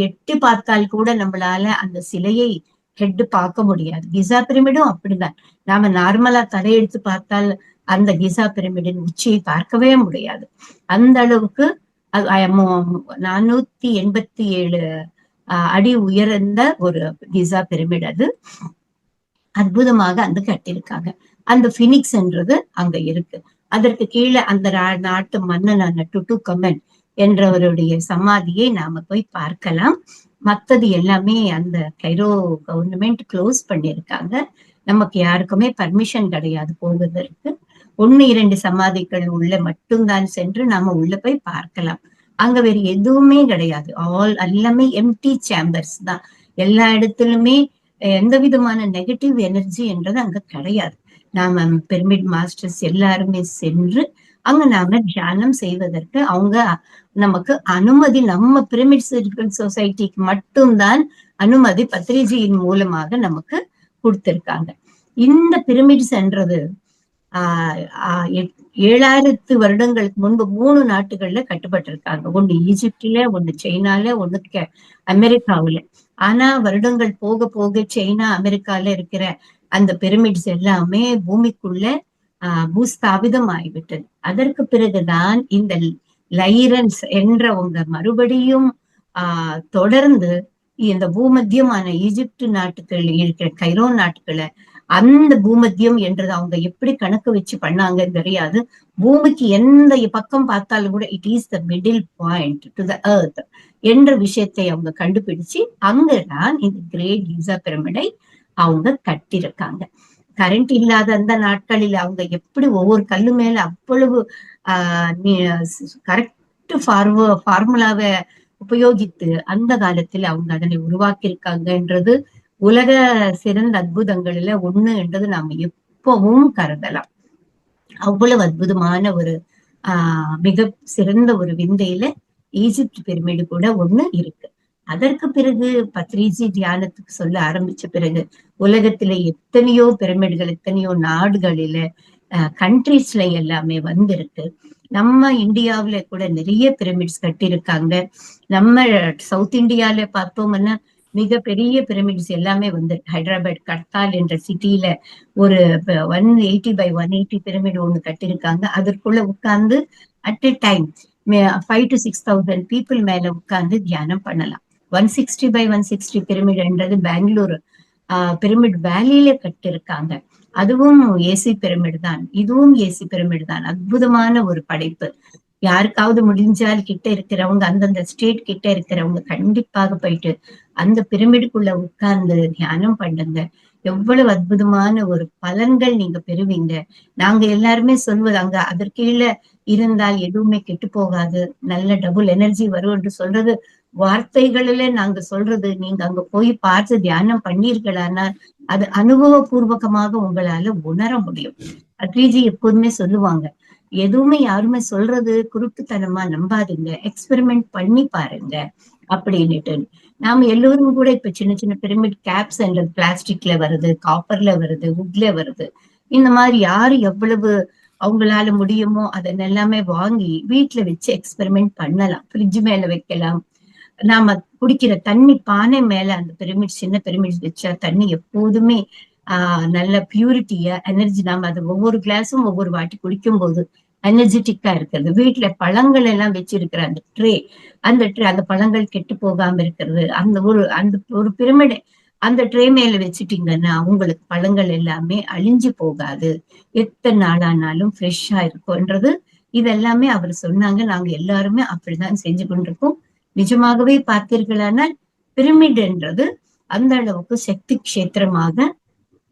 எட்டி பார்த்தால் கூட நம்மளால அந்த சிலையை ஹெட் பார்க்க முடியாது. கிசா பிரமிடும் அப்படிதான். நாம நார்மலா தலையெடுத்து பார்த்தால் அந்த கிசா பிரமிடின் உச்சியை பார்க்கவே முடியாது. அந்த அளவுக்கு 487 அடி உயர்ந்த ஒரு கிசா பிரமிட். அது அற்புதமாக அந்த கட்டியிருக்காங்க. அந்த பினிக்ஸ் என்றது அங்க இருக்கு. அதற்கு கீழே அந்த நாட்டு மன்னனான டுட்டுகமன் என்றவருடைய சமாதியை நாம போய் பார்க்கலாம். மத்தது எல்லாமே அந்த கைரோ கவர்மெண்ட் க்ளோஸ் பண்ணியிருக்காங்க. நமக்கு யாருக்குமே பர்மிஷன் கிடையாது போவதற்கு. 1-2 சமாதிகள் உள்ள மட்டும்தான் சென்று நாம உள்ள போய் பார்க்கலாம். அங்க வேற எதுவுமே கிடையாது. எல்லாமே எம்டி சேம்பர்ஸ் தான். எல்லா இடத்துலுமே எந்த விதமான நெகட்டிவ் எனர்ஜி என்றது அங்க கிடையாது. நாம பிரமிட் மாஸ்டர்ஸ் எல்லாருமே சென்று அங்க நாம தியானம் செய்வதற்கு அவங்க நமக்கு அனுமதி, நம்ம பிரமிட் சர்க்கிள் சொசைட்டிக்கு மட்டும்தான் அனுமதி பத்ரிஜியின் மூலமாக நமக்கு கொடுத்திருக்காங்க. இந்த பிரமிட்ஸ் என்றது 7000 வருடங்களுக்கு முன்பு 3 நாட்டுகள்ல கட்டுப்பட்டிருக்காங்க. ஒண்ணு ஈஜிப்ட்ல, ஒண்ணு சைனால, ஒண்ணு அமெரிக்காவுல. ஆனா வருடங்கள் போக போக சைனா அமெரிக்கால இருக்கிற அந்த பிரமிட்ஸ் எல்லாமே பூமிக்குள்ள பூஸ்தாபிதம் ஆகிவிட்டது. அதற்கு பிறகுதான் இந்த லைரன்ஸ் என்றவங்க மறுபடியும் தொடர்ந்து இந்த பூமத்தியமான ஈஜிப்ட் நாட்டுகள் இருக்கிற கைரோ நாட்டுகளை அந்த பூமத்தியம் என்றது அவங்க எப்படி கணக்கு வச்சு பண்ணாங்கன்னு தெரியாது. பூமிக்கு எந்த பக்கம் பார்த்தாலும் கூட it is the middle point to the earth என்ற விஷயத்தை அவங்க கண்டுபிடிச்சு அங்கதான் இந்த கிரேட் கிசா பிரமிடை அவங்க கட்டியிருக்காங்க. கரண்ட் இல்லாத அந்த நாட்களில் அவங்க எப்படி ஒவ்வொரு கல்லு மேல அவ்வளவு கரெக்ட் ஃபார்முலாவை உபயோகித்து அந்த காலத்துல அவங்க அதனை உருவாக்கியிருக்காங்கன்றது உலக சிறந்த அற்புதங்களில ஒண்ணு என்றது நாம எப்பவும் கருதலாம். அவ்வளவு அற்புதமான ஒரு மிக சிறந்த ஒரு விந்தையில ஈஜிப்ட் பிரமிடு கூட ஒண்ணு இருக்கு. அதற்கு பிறகு பத்ரிஜி தியானத்துக்கு சொல்ல ஆரம்பிச்ச பிறகு உலகத்தில எத்தனையோ பிரமிடுகள், எத்தனையோ நாடுகளில கண்ட்ரீஸ்ல எல்லாமே வந்திருக்கு. நம்ம இந்தியாவுல கூட நிறைய பிரமிட்ஸ் கட்டியிருக்காங்க. நம்ம சவுத் இந்தியால பார்த்தோம்னா மிகப்பெரிய பிரமிட்ஸ் எல்லாமே வந்து ஹைதராபாத் கர்த்தால் என்ற சிட்டியில ஒரு 180 by 180 பிரமிட் ஒண்ணு கட்டியிருக்காங்க. அதற்குள்ள உட்கார்ந்து at a time 5 to 6,000 people மேல உட்கார்ந்து தியானம் பண்ணலாம். 160 by 160 பிரமிட்ன்றது பெங்களூரு பிரமிட் வேலியில கட்டிருக்காங்க. அதுவும் ஏசி பிரமிட் தான், இதுவும் ஏசி பிரமிட் தான். அற்புதமான ஒரு படைப்பு. யாருக்காவது முடிஞ்சால் கிட்ட இருக்கிறவங்க, அந்தந்த ஸ்டேட் கிட்ட இருக்கிறவங்க கண்டிப்பாக போயிட்டு அந்த பிரமிடுக்குள்ள உட்கார்ந்து தியானம் பண்ணுங்க. எவ்வளவு அற்புதமான ஒரு பலன்கள் நீங்க பெறுவீங்க. நாங்க எல்லாருமே சொல்வது அங்க அதற்கீழ இருந்தால் எதுவுமே கெட்டு போகாது, நல்ல டபுள் எனர்ஜி வரும் என்று சொல்றது வார்த்தைகளில நாங்க சொல்றது. நீங்க அங்க போய் பார்த்து தியானம் பண்ணீர்களானால் அது அனுபவபூர்வகமாக உங்களால உணர முடியும். அத்ரிஜி எப்போதுமே சொல்லுவாங்க, எதுவுமே யாருமே சொல்றது குருட்டுத்தனமா நம்பாதீங்க, எக்ஸ்பெரிமெண்ட் பண்ணி பாருங்க அப்படின்னுட்டு. நாம எல்லோரும் கூட இப்ப சின்ன சின்ன பிரமிட் கேப்ஸ் என்ற பிளாஸ்டிக்ல வருது, காப்பர்ல வருது, வுட்ல வருது. இந்த மாதிரி யாரு எவ்வளவு அவங்களால முடியுமோ அதன் எல்லாமே வாங்கி வீட்டுல வச்சு எக்ஸ்பெரிமெண்ட் பண்ணலாம். ஃப்ரிட்ஜ் மேல வைக்கலாம். நாம குடிக்கிற தண்ணி பானை மேல அந்த பிரமிட், சின்ன பிரமிட் வச்சா தண்ணி எப்போதுமே நல்ல பியூரிட்டியா எனர்ஜி, நாம அது ஒவ்வொரு கிளாஸும் ஒவ்வொரு வாட்டி குடிக்கும் போது எனர்ஜெட்டிக்கா இருக்கிறது. வீட்டுல பழங்கள் எல்லாம் வச்சிருக்கிற அந்த ட்ரே, அந்த பழங்கள் கெட்டு போகாம இருக்கிறது. அந்த ஒரு பிரமிடு அந்த ட்ரே மேல வச்சுட்டீங்கன்னா உங்களுக்கு பழங்கள் எல்லாமே அழிஞ்சு போகாது, எத்தனை நாளானாலும் ஃப்ரெஷ்ஷா இருக்கும்ன்றது இதெல்லாமே அவர் சொன்னாங்க. நாங்க எல்லாருமே அப்படிதான் செஞ்சு கொண்டிருக்கோம். நிஜமாகவே பார்த்தீர்களானால் பிரமிட்ன்றது அந்த அளவுக்கு சக்தி கஷேத்திரமாக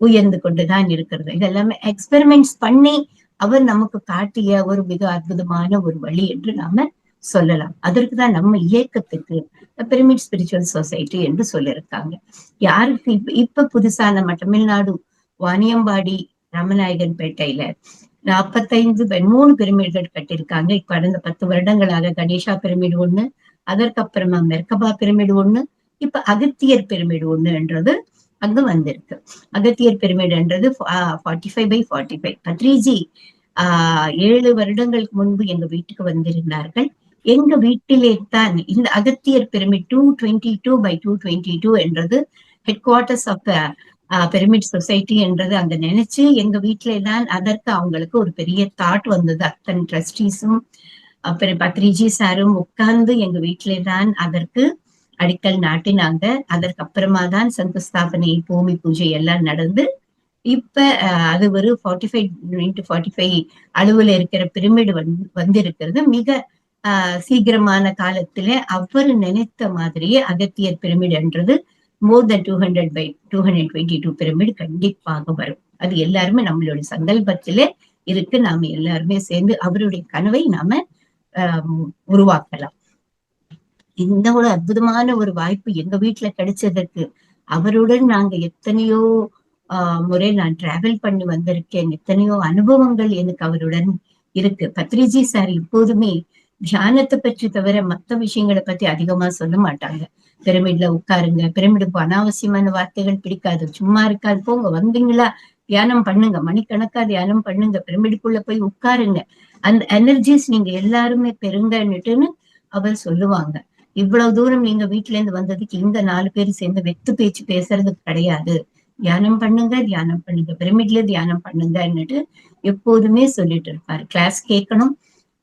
உயர்ந்து கொண்டுதான் இருக்கிறது. இதெல்லாமே எக்ஸ்பெரிமெண்ட்ஸ் பண்ணி அவர் நமக்கு காட்டிய ஒரு மிக அற்புதமான ஒரு வழி என்று நாம சொல்லலாம். அதற்குதான் நம்ம இயக்கத்துக்கு பிரமிட் ஸ்பிரிச்சுவல் சொசைட்டி என்று சொல்லியிருக்காங்க. யாருக்கு இப்ப புதுசா நம்ம தமிழ்நாடு வாணியம்பாடி ராமநாயகன் பேட்டையில 45 பிரமிட்கள் கட்டியிருக்காங்க. இப்ப கடந்த 10 வருடங்களாக கணேஷா பிரமிட் ஒண்ணு, அதற்கப்புறமா மெர்கபா பிரமிட் ஒண்ணு, இப்ப அகத்தியர் பிரமிட் ஒண்ணுன்றது அங்க வந்திருக்கு. அகத்தியர் பிரமிட்ன்றது 45 by 45. பத்ரிஜி 7 வருடங்களுக்கு முன்பு எங்க வீட்டுக்கு வந்திருந்தார்கள். எங்க வீட்டிலே தான் இந்த அகத்தியர் பிரமிட் 222 by 222 என்றது headquarters of pyramid society என்றது அங்க நினைச்சு எங்க வீட்டுல தான் அதற்கு அவங்களுக்கு ஒரு பெரிய தாட் வந்தது. அத்தனை ட்ரஸ்டீஸும் அப்புறம் பத்ரிஜி சாரும் உட்கார்ந்து எங்க வீட்டிலே தான் அதற்கு அடிக்கல் நாட்டினாங்க. அதற்கு அப்புறமா தான் சங்குஸ்தாபனை, பூமி பூஜை எல்லாம் நடந்து இப்ப அது ஒரு 45 x 45 அளவுல இருக்கிற பிரமிடு வந்திருக்கிறது. மிக சீக்கிரமான காலத்துல அவரு நினைத்த மாதிரியே அகத்தியர் பிரமிடுன்றது more than 200 by 222 பிரமிடு கண்டிப்பாக வரும். அது எல்லாருமே நம்மளுடைய சங்கல்பத்திலே இருக்கு. நாம எல்லாருமே சேர்ந்து அவருடைய கனவை நாம உருவாக்கலாம். இந்த ஒரு அற்புதமான ஒரு வாய்ப்பு எங்க வீட்டுல கிடைச்சதற்கு அவருடன் நாங்க எத்தனையோ முறை நான் டிராவல் பண்ணி வந்திருக்கேன். எத்தனையோ அனுபவங்கள் எனக்கு அவருடன் இருக்கு. பத்ரிஜி சார் எப்போதுமே தியானத்தை பற்றி தவிர மத்த விஷயங்களை பத்தி அதிகமா சொல்ல மாட்டாங்க. பிரமிட்ல உட்காருங்க, பிரமிடுக்கு அனாவசியமான வார்த்தைகள் பிடிக்காது, சும்மா இருக்காது, போங்க வந்தீங்களா தியானம் பண்ணுங்க, மணிக்கணக்கா தியானம் பண்ணுங்க, பிரமிடுக்குள்ள போய் உட்காருங்க, அந்த எனர்ஜிஸ் நீங்க எல்லாருமே பெருங்கன்னுட்டுன்னு அவர் சொல்லுவாங்க. இவ்வளவு தூரம் நீங்க வீட்டுல இருந்து வந்ததுக்கு இந்த 4 பேர் சேர்ந்து வெத்து பேச்சு பேசுறது கிடையாது. தியானம் பண்ணுங்க, தியானம் பண்ணுங்க, பிரமிட்ல தியானம் பண்ணுங்கன்னுட்டு எப்போதுமே சொல்லிட்டு இருப்பாரு. கிளாஸ் கேட்கணும்,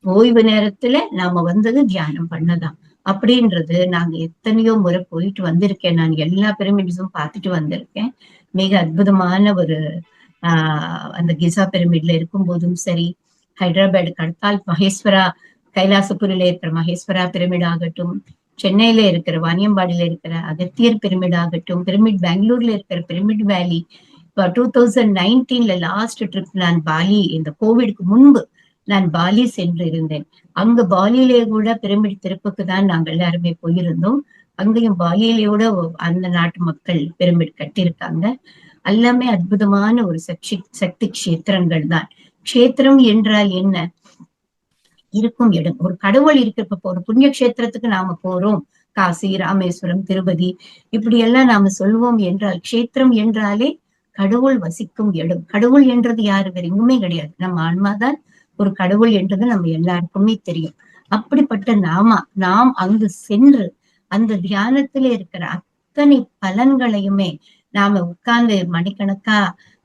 ஓய்வு நேரத்துல நாம வந்தது தியானம் பண்ணதான் அப்படின்றது. நாங்க எத்தனையோ முறை போயிட்டு வந்திருக்கேன். நான் எல்லா பிரமிட்ஸும் பார்த்துட்டு வந்திருக்கேன். மிக அற்புதமான ஒரு அந்த கிசா பிரமிட்ல இருக்கும் போதும் சரி, ஹைதராபாத் கர்த்தால் மகேஸ்வரா கைலாசபுரியில இருக்கிற மகேஸ்வரா பிரமிட் ஆகட்டும், சென்னையில இருக்கிற வாணியம்பாடியில இருக்கிற அகத்தியர் பிரமிட் ஆகட்டும், பிரமிட் பெங்களூர்ல இருக்கிற பிரமிட் வேலி. இப்ப 2019 லாஸ்ட் ட்ரிப் நான் பாலி, இந்த கோவிடுக்கு முன்பு நான் பாலி சென்று இருந்தேன். அங்க பாலியிலே கூட பிரமிட் திறப்புக்கு தான் நாங்க எல்லாருமே போயிருந்தோம். அங்கேயும் பாலியிலே கூட அந்த நாட்டு மக்கள் பிரமிட் கட்டியிருக்காங்க. எல்லாமே அற்புதமான ஒரு சக்தி கஷேத்திரங்கள் தான். கஷேத்திரம் என்றால் என்ன? இருக்கும் இடம். ஒரு கடவுள் இருக்கிறப்ப ஒரு புண்ணிய கஷேத்திரத்துக்கு நாம போறோம், காசி, ராமேஸ்வரம், திருப்பதி இப்படி எல்லாம் நாம சொல்லுவோம் என்றால், கஷேத்திரம் என்றாலே கடவுள் வசிக்கும் இடம். கடவுள் என்றது யாரு? வேற எங்குமே கிடையாது. நம்ம ஆன்மாதான் ஒரு கடவுள் என்றது நம்ம எல்லாருக்குமே தெரியும். அப்படிப்பட்ட நாம் அங்கு சென்று அந்த தியானத்திலே இருக்கிற அத்தனை பலன்களையுமே நாம உட்கார்ந்து மணிக்கணக்கா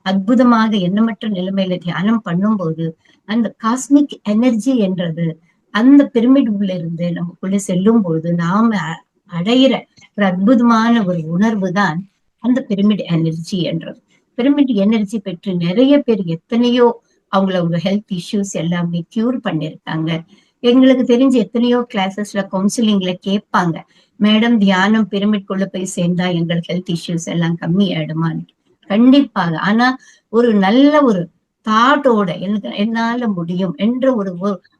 அற்புதமாக எண்ணமற்ற நிலைமையில தியானம் பண்ணும்போது அந்த காஸ்மிக் எனர்ஜி என்றது அந்த பிரமிட் உள்ள இருந்து நமக்குள்ள செல்லும் பொழுது நாம அடையிற ஒரு அற்புதமான ஒரு உணர்வு தான் அந்த பிரமிட் எனர்ஜி என்றது. பிரமிட் எனர்ஜி பெற்று நிறைய பேர் எத்தனையோ அவங்களோட ஹெல்த் இஷ்யூஸ் எல்லாமே கியூர் பண்ணிருக்காங்க. எங்களுக்கு தெரிஞ்ச எத்தனையோ கிளாஸஸ்ல கவுன்சிலிங்ல கேட்பாங்க, மேடம் தியானம் பிரமிட்குள்ள போய் சேர்ந்தா எங்களுக்கு ஹெல்த் இஷ்யூஸ் எல்லாம் கம்மி ஆயிடுமான்னு. கண்டிப்பாக. ஆனா ஒரு நல்ல ஒரு தாட்டோட என்னால முடியும் என்ற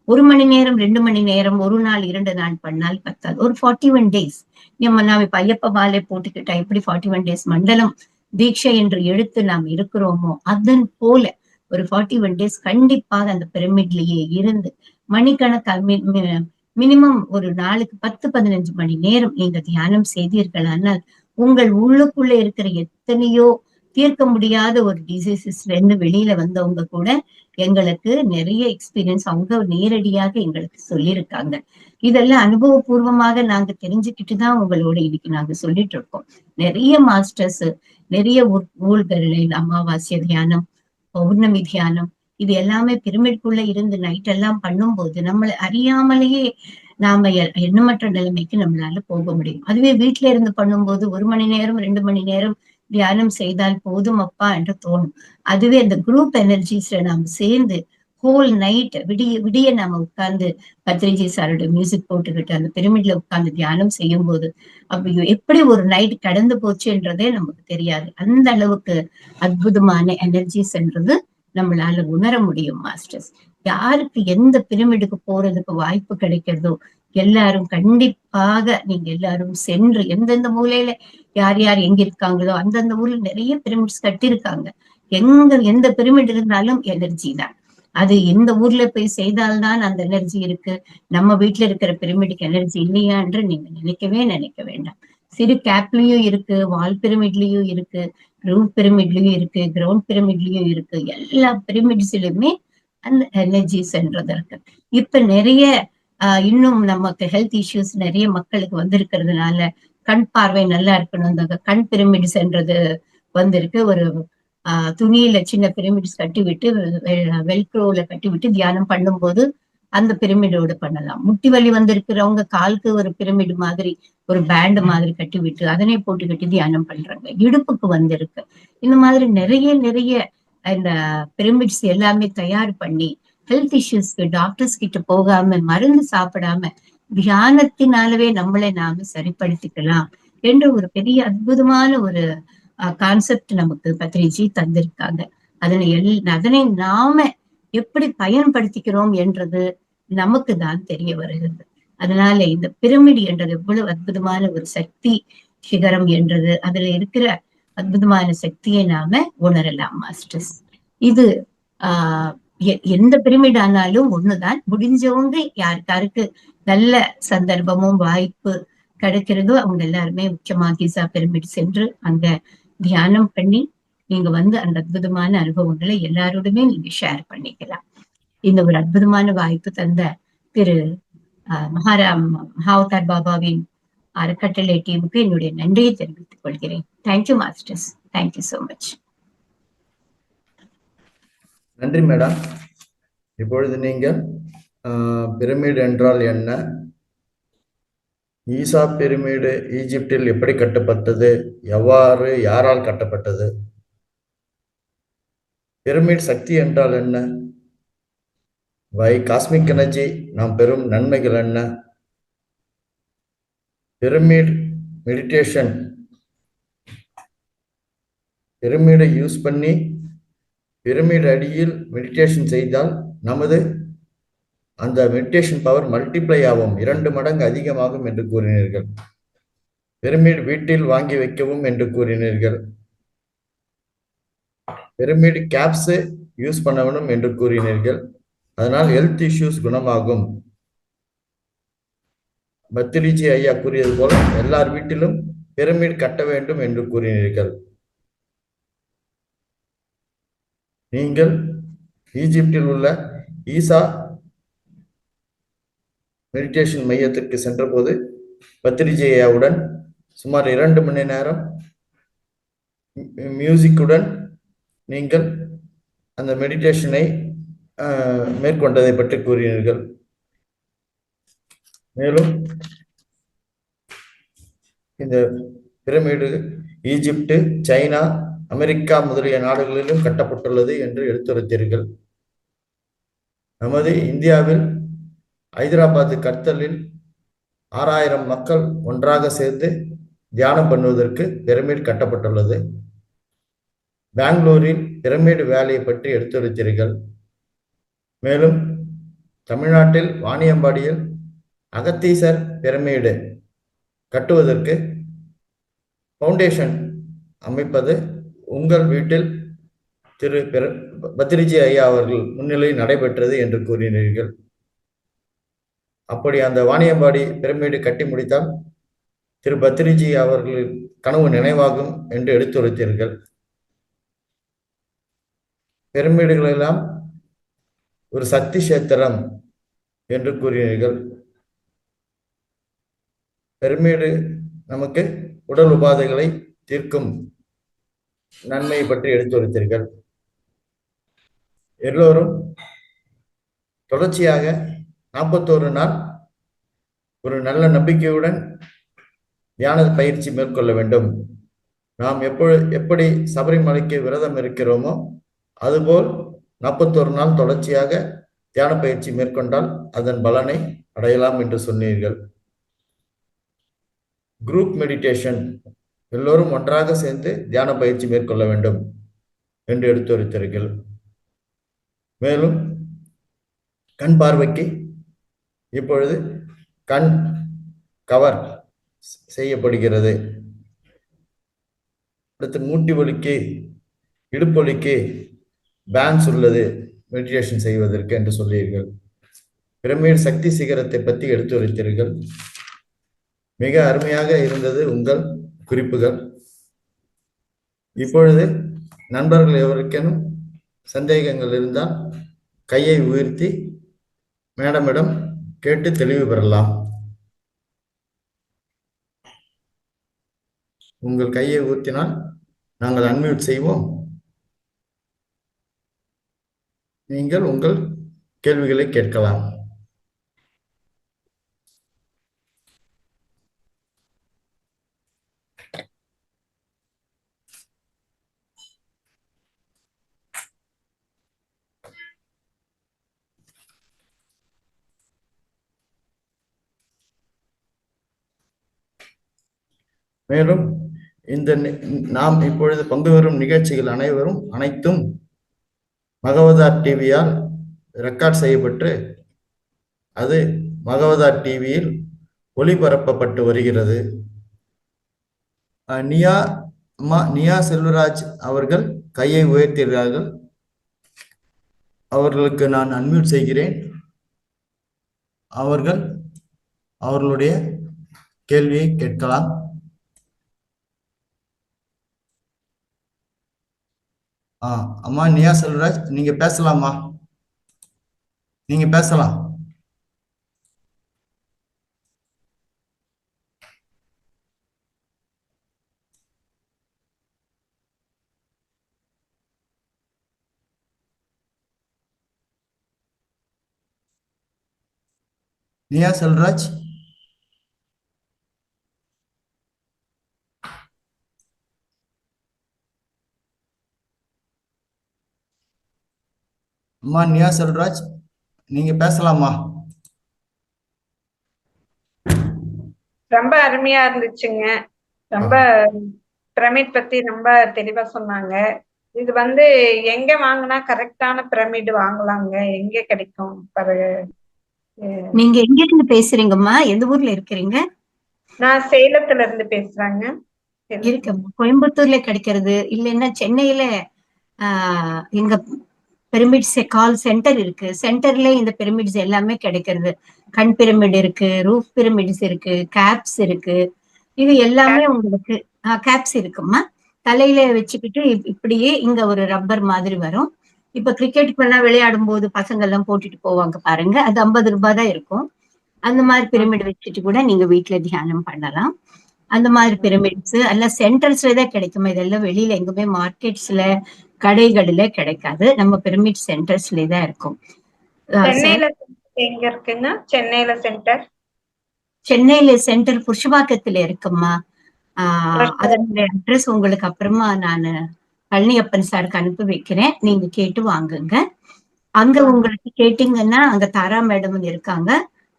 ஒரு மணி நேரம் 2 மணி நேரம் ஒரு நாள் 2 நாள் பண்ணால் பத்தாது. ஒரு 41 days நாம இப்ப ஐயப்ப மாலை போட்டுக்கிட்டா எப்படி 41 days மண்டலம் தீட்சை என்று எடுத்து நாம் இருக்கிறோமோ அதன் போல ஒரு 41 days கண்டிப்பாக அந்த பிரமிட்லயே இருந்து மணிக்கணக்கா மினிமம் ஒரு நாளுக்கு 10-15 மணி நேரம் நீங்க தியானம் செய்தீர்களானால் உங்கள் உள்ளுக்குள்ள இருக்கிற எத்தனையோ தீர்க்க முடியாத ஒரு டிசீசஸ்ல இருந்து வெளியில வந்தவங்க கூட எங்களுக்கு நிறைய எக்ஸ்பீரியன்ஸ் அவங்க நேரடியாக எங்களுக்கு சொல்லியிருக்காங்க. இதெல்லாம் அனுபவபூர்வமாக நாங்க தெரிஞ்சுக்கிட்டுதான் உங்களோட இன்னைக்கு நாங்க சொல்லிட்டு இருக்கோம். நிறைய மாஸ்டர்ஸ், நிறைய ஊழ்கருணை, அமாவாஸ்ய தியானம், பௌர்ணமி தியானம், இது எல்லாமே பிரமிட்குள்ள இருந்து நைட் எல்லாம் பண்ணும்போது நம்மளை அறியாமலேயே நாம எண்ணமற்ற நிலைமைக்கு நம்மளால போக முடியும். அதுவே வீட்டுல இருந்து பண்ணும்போது 1 மணி நேரம் 2 மணி நேரம் தியானம் செய்தால் போதும் அப்பா என்று தோணும். அதுவே அந்த குரூப் எனர்ஜிஸ்ல நாம சேர்ந்து ஹோல் நைட் விடிய விடிய நாம உட்கார்ந்து பத்ரிஜி சாரோட மியூசிக் போட்டுக்கிட்டு அந்த பிரமிட்ல உட்கார்ந்து தியானம் செய்யும் போது அப்ப எப்படி ஒரு நைட் கடந்து போச்சுன்றதே நமக்கு தெரியாது. அந்த அளவுக்கு அற்புதமான எனர்ஜிஸ் என்றது நம்மளால உணர முடியும் மாஸ்டர்ஸ். யாருக்கு எந்த பிரமிடுக்கு போறதுக்கு வாய்ப்பு கிடைக்கிறதோ எல்லாரும் கண்டிப்பாக நீங்க எல்லாரும் சென்று எந்தெந்த மூலையில யார் யார் எங்க இருக்காங்களோ அந்தந்த ஊர்ல நிறைய பிரமிட்ஸ் கட்டியிருக்காங்க. எந்த பிரமிட் இருந்தாலும் எனர்ஜி தான். அது எந்த ஊர்ல போய் செய்தால்தான் அந்த எனர்ஜி இருக்கு, நம்ம வீட்டுல இருக்கிற பிரமிடுக்கு எனர்ஜி இல்லையா என்று நீங்க நினைக்க வேண்டாம். சிறு கேப்லயும் இருக்கு, வால் பிரமிட்லயும் இருக்கு, ரூப் பிரமிட்லயும் இருக்கு, கிரவுண்ட் பிரமிட்லயும் இருக்கு. எல்லா பிரமிட்ஸ்லயுமே அந்த எனர்ஜிஸ் என்றது இருக்கு. இப்ப நிறைய இன்னும் நமக்கு ஹெல்த் இஷ்யூஸ் நிறைய மக்களுக்கு வந்திருக்கிறதுனால கண் பார்வை நல்லா இருக்கணும், இந்த கண் பிரமிட்ஸ் என்றது வந்திருக்கு. ஒரு துணியில சின்ன பிரமிட்ஸ் கட்டி விட்டு வெல்க்ரோல கட்டி விட்டு தியானம் பண்ணும்போது அந்த பிரமிடோட பண்ணலாம். முட்டி வலி வந்திருக்கிறவங்க காலுக்கு ஒரு பிரமிடு மாதிரி ஒரு பேண்ட் மாதிரி கட்டி விட்டு அதனை போட்டு கட்டி தியானம் பண்றாங்க. இடுப்புக்கு வந்திருக்கு. இந்த மாதிரி நிறைய நிறைய இந்த பிரமிட்ஸ் எல்லாமே தயார் பண்ணி ஹெல்த் இஷ்யூஸ்க்கு டாக்டர்ஸ் கிட்ட போகாம மருந்து சாப்பிடாம தியானத்தினாலவே நம்மளை நாம சரிப்படுத்திக்கலாம் என்ற ஒரு பெரிய அற்புதமான ஒரு கான்செப்ட் நமக்கு பத்ரிஜி தந்திருக்காங்க. அதனை நாம எப்படி பயன்படுத்திக்கிறோம் என்றது நமக்கு தான் தெரிய வருகிறது. அதனால இந்த பிரமிடு என்றது எவ்வளவு அற்புதமான ஒரு சக்தி சிகரம் என்றது அதுல இருக்கிற அற்புதமான சக்தியை நாம உணரலாம் மாஸ்டர்ஸ். இது எந்த பிரமிட் ஆனாலும் ஒண்ணுதான். முடிஞ்சவங்க யாருக்கு நல்ல சந்தர்ப்பமும் வாய்ப்பு கிடைக்கிறதோ அவங்க எல்லாருமே முக்கியமா கிசா பிரமிட் சென்று அங்க தியானம் பண்ணி நீங்க வந்து அந்த அற்புதமான அனுபவங்களை எல்லாரோடுமே நீங்க ஷேர் பண்ணிக்கலாம். இந்த ஒரு அற்புதமான வாய்ப்பு தந்த திரு மகாவதார் பாபாவின் அறக்கட்டளை டீமுக்கு என்னுடைய நன்றியை தெரிவித்துக் கொள்கிறேன். Thank you masters. Thank you so much. நன்றி மேடம். இப்பொழுது நீங்கள் பிரமிடு என்றால் என்ன, ஈசா பிரமிடு ஈஜிப்டில் எப்படி கட்டப்பட்டது, எவ்வாறு யாரால் கட்டப்பட்டது, பிரமிட் சக்தி என்றால் என்ன, காஸ்மிக் எனர்ஜி நாம் பெறும் நன்மைகள் என்ன, பிரமிட் மெடிடேஷன் பிரமிடை யூஸ் பண்ணி பிரமிட் அடியில் மெடிடேஷன் செய்தால் நமது அந்த மெடிடேஷன் பவர் மல்டிப்ளை ஆகும், 2 மடங்கு அதிகமாகும் என்று கூறினீர்கள். பிரமிட் வீட்டில் வாங்கி வைக்கவும் என்று கூறினீர்கள். பிரமிட் கேப்ஸ் யூஸ் பண்ணணும் என்று கூறினீர்கள். அதனால் ஹெல்த் இஷ்யூஸ் குணமாகும். பத்ரிஜி ஐயா கூறியது போல எல்லார் வீட்டிலும் பிரமிட் கட்ட வேண்டும் என்று கூறினீர்கள். நீங்கள் ஈஜிப்டில் உள்ள ஈசா மெடிடேஷன் மையத்திற்கு சென்றபோது பத்ரிஜியாவுடன் சுமார் 2 மணி நேரம் மியூசிக்குடன் நீங்கள் அந்த மெடிடேஷனை மேற்கொண்டதை பற்றி கூறினீர்கள். மேலும் இந்த பிரமிடு ஈஜிப்டு, சைனா, அமெரிக்கா முதலிய நாடுகளிலும் கட்டப்பட்டுள்ளது என்று எடுத்துரைத்தீர்கள். நமது இந்தியாவில் ஹைதராபாத் கர்த்தலில் 6000 மக்கள் ஒன்றாக சேர்ந்து தியானம் பண்ணுவதற்கு பிரமிட் கட்டப்பட்டுள்ளது. பெங்களூரில் பிரமிடு வேலையை பற்றி எடுத்துரைத்தீர்கள். மேலும் தமிழ்நாட்டில் வாணியம்பாடியில் அகத்தீசர் பிரமிடு கட்டுவதற்கு ஃபவுண்டேஷன் அமைப்பது உங்கள் வீட்டில் திரு பத்ரிஜி ஐயா அவர்கள் முன்னிலையில் நடைபெற்றது என்று கூறினீர்கள். அப்படி அந்த வாணியம்பாடி பிரமிடு கட்டி முடித்தால் திரு பத்ரிஜி அவர்களின் கனவு நினைவாகும் என்று எடுத்துரைத்தீர்கள். பிரமிடுகளெல்லாம் ஒரு சக்தி சேத்திரம் என்று கூறினீர்கள். பிரமிடு நமக்கு உடல் உபாதைகளை தீர்க்கும் நன்மையை பற்றி எடுத்துரைத்தீர்கள். எல்லோரும் தொடர்ச்சியாக 41 நாள் ஒரு நல்ல நம்பிக்கையுடன் தியான பயிற்சி மேற்கொள்ள வேண்டும். நாம் எப்படி சபரிமலைக்கு விரதம் இருக்கிறோமோ அதுபோல் 41 நாள் தொடர்ச்சியாக தியான பயிற்சி மேற்கொண்டால் அதன் பலனை அடையலாம் என்று சொன்னீர்கள். குரூப் மெடிடேஷன், எல்லோரும் ஒன்றாக சேர்ந்து தியான பயிற்சி மேற்கொள்ள வேண்டும் என்று எடுத்துரைத்தீர்கள். மேலும் கண் பார்வைக்கு இப்பொழுது கண் கவர் செய்யப்படுகிறது. அடுத்து மூட்டி வலிக்கு, இடுப்பொலிக்கு பேன்ஸ் உள்ளது மெடிடேஷன் செய்வதற்கு என்று சொல்லீர்கள். பிரமிட் சக்தி சிகரத்தை பற்றி எடுத்துரைத்தீர்கள். மிக அருமையாக இருந்தது உங்கள் குறிப்புகள். இப்பொழுது நண்பர்கள் எவருக்கேனும் சந்தேகங்கள் இருந்தால் கையை உயர்த்தி மேடமிடம் கேட்டு தெளிவு பெறலாம். உங்கள் கையை ஊற்றினால் நாங்கள் அன்மியூட் செய்வோம். நீங்கள் உங்கள் கேள்விகளை கேட்கலாம். மேலும் இந்த நாம் இப்பொழுது பங்கு பெறும் நிகழ்ச்சிகள் அனைத்தும் மகவதார் டிவியால் ரெக்கார்ட் செய்யப்பட்டு அது மகவதார் டிவியில் ஒளிபரப்பப்பட்டு வருகிறது. நியா செல்வராஜ் அவர்கள் கையை உயர்த்தினார்கள். அவர்களுக்கு நான் அன்மியூட் செய்கிறேன். அவர்களுடைய கேள்வியை கேட்கலாம். அம்மா நியா செல்வராஜ், நீங்க பேசலாமா? நீங்க பேசலாம். நியா செல்வராஜ், அம்மா நியா செல்வராஜ், நீங்க பேசலாமா? ரொம்ப அருமையா இருந்துச்சுங்க. ரொம்ப பிரமிட் பத்தி ரொம்ப தெளிவா சொன்னாங்க. இது எங்க வாங்கினா கரெக்டான பிரமிட் வாங்கலாங்க? எங்க கிடைக்கும்? நீங்க எங்க இருந்து பேசுறீங்கம்மா? எந்த ஊர்ல இருக்கிறீங்க? நான் சேலத்துல இருந்து பேசுறேங்க. இருக்கம்மா. கோயம்புத்தூர்ல கிடைக்கிறது இல்லைன்னா சென்னையில எங்க பிரமிட்ஸ் கால் சென்டர் இருக்கு. சென்டர்ல இந்த பிரமிட்ஸ் எல்லாமே கிடைக்கிறது. கண் பிரமிட் இருக்கு, ரூஃப் பிரமிட்ஸ் இருக்கு, கேப்ஸ் இருக்கு. இது எல்லாமே உங்களுக்கு கேப்ஸ் இருக்குமா? தலையில வச்சுக்கிட்டு இப்படியே இங்க ஒரு ரப்பர் மாதிரி வரும். இப்ப கிரிக்கெட்டுக்கு எல்லாம் விளையாடும் போது பசங்க எல்லாம் போட்டுட்டு போவாங்க பாருங்க, அது 50 ரூபாய் தான் இருக்கும். அந்த மாதிரி பிரமிட் வச்சுட்டு கூட நீங்க வீட்டுல தியானம் பண்ணலாம். அந்த மாதிரி பிரமிட்ஸ் எல்லாம் சென்டர்ஸ்ல தான் கிடைக்குமா, இதெல்லாம் வெளியில எங்குமே மார்க்கெட்ஸ்ல கடைகளில கிடைக்காது. நம்ம பிரமிட் சென்டர்ஸ்ல தான் இருக்கும். சென்னையில எங்க இருக்குங்க? சென்னையில சென்டர் சென்னையில சென்டர் புருஷவாக்கத்துல இருக்குமா. அதனுடைய அட்ரஸ் உங்களுக்கு அப்புறமா நானு பழனியப்பன் சாருக்கு அனுப்பி வைக்கிறேன், நீங்க கேட்டு வாங்குங்க. அங்க உங்களுக்கு கேட்டீங்கன்னா அங்க தாரா மேடம் இருக்காங்க,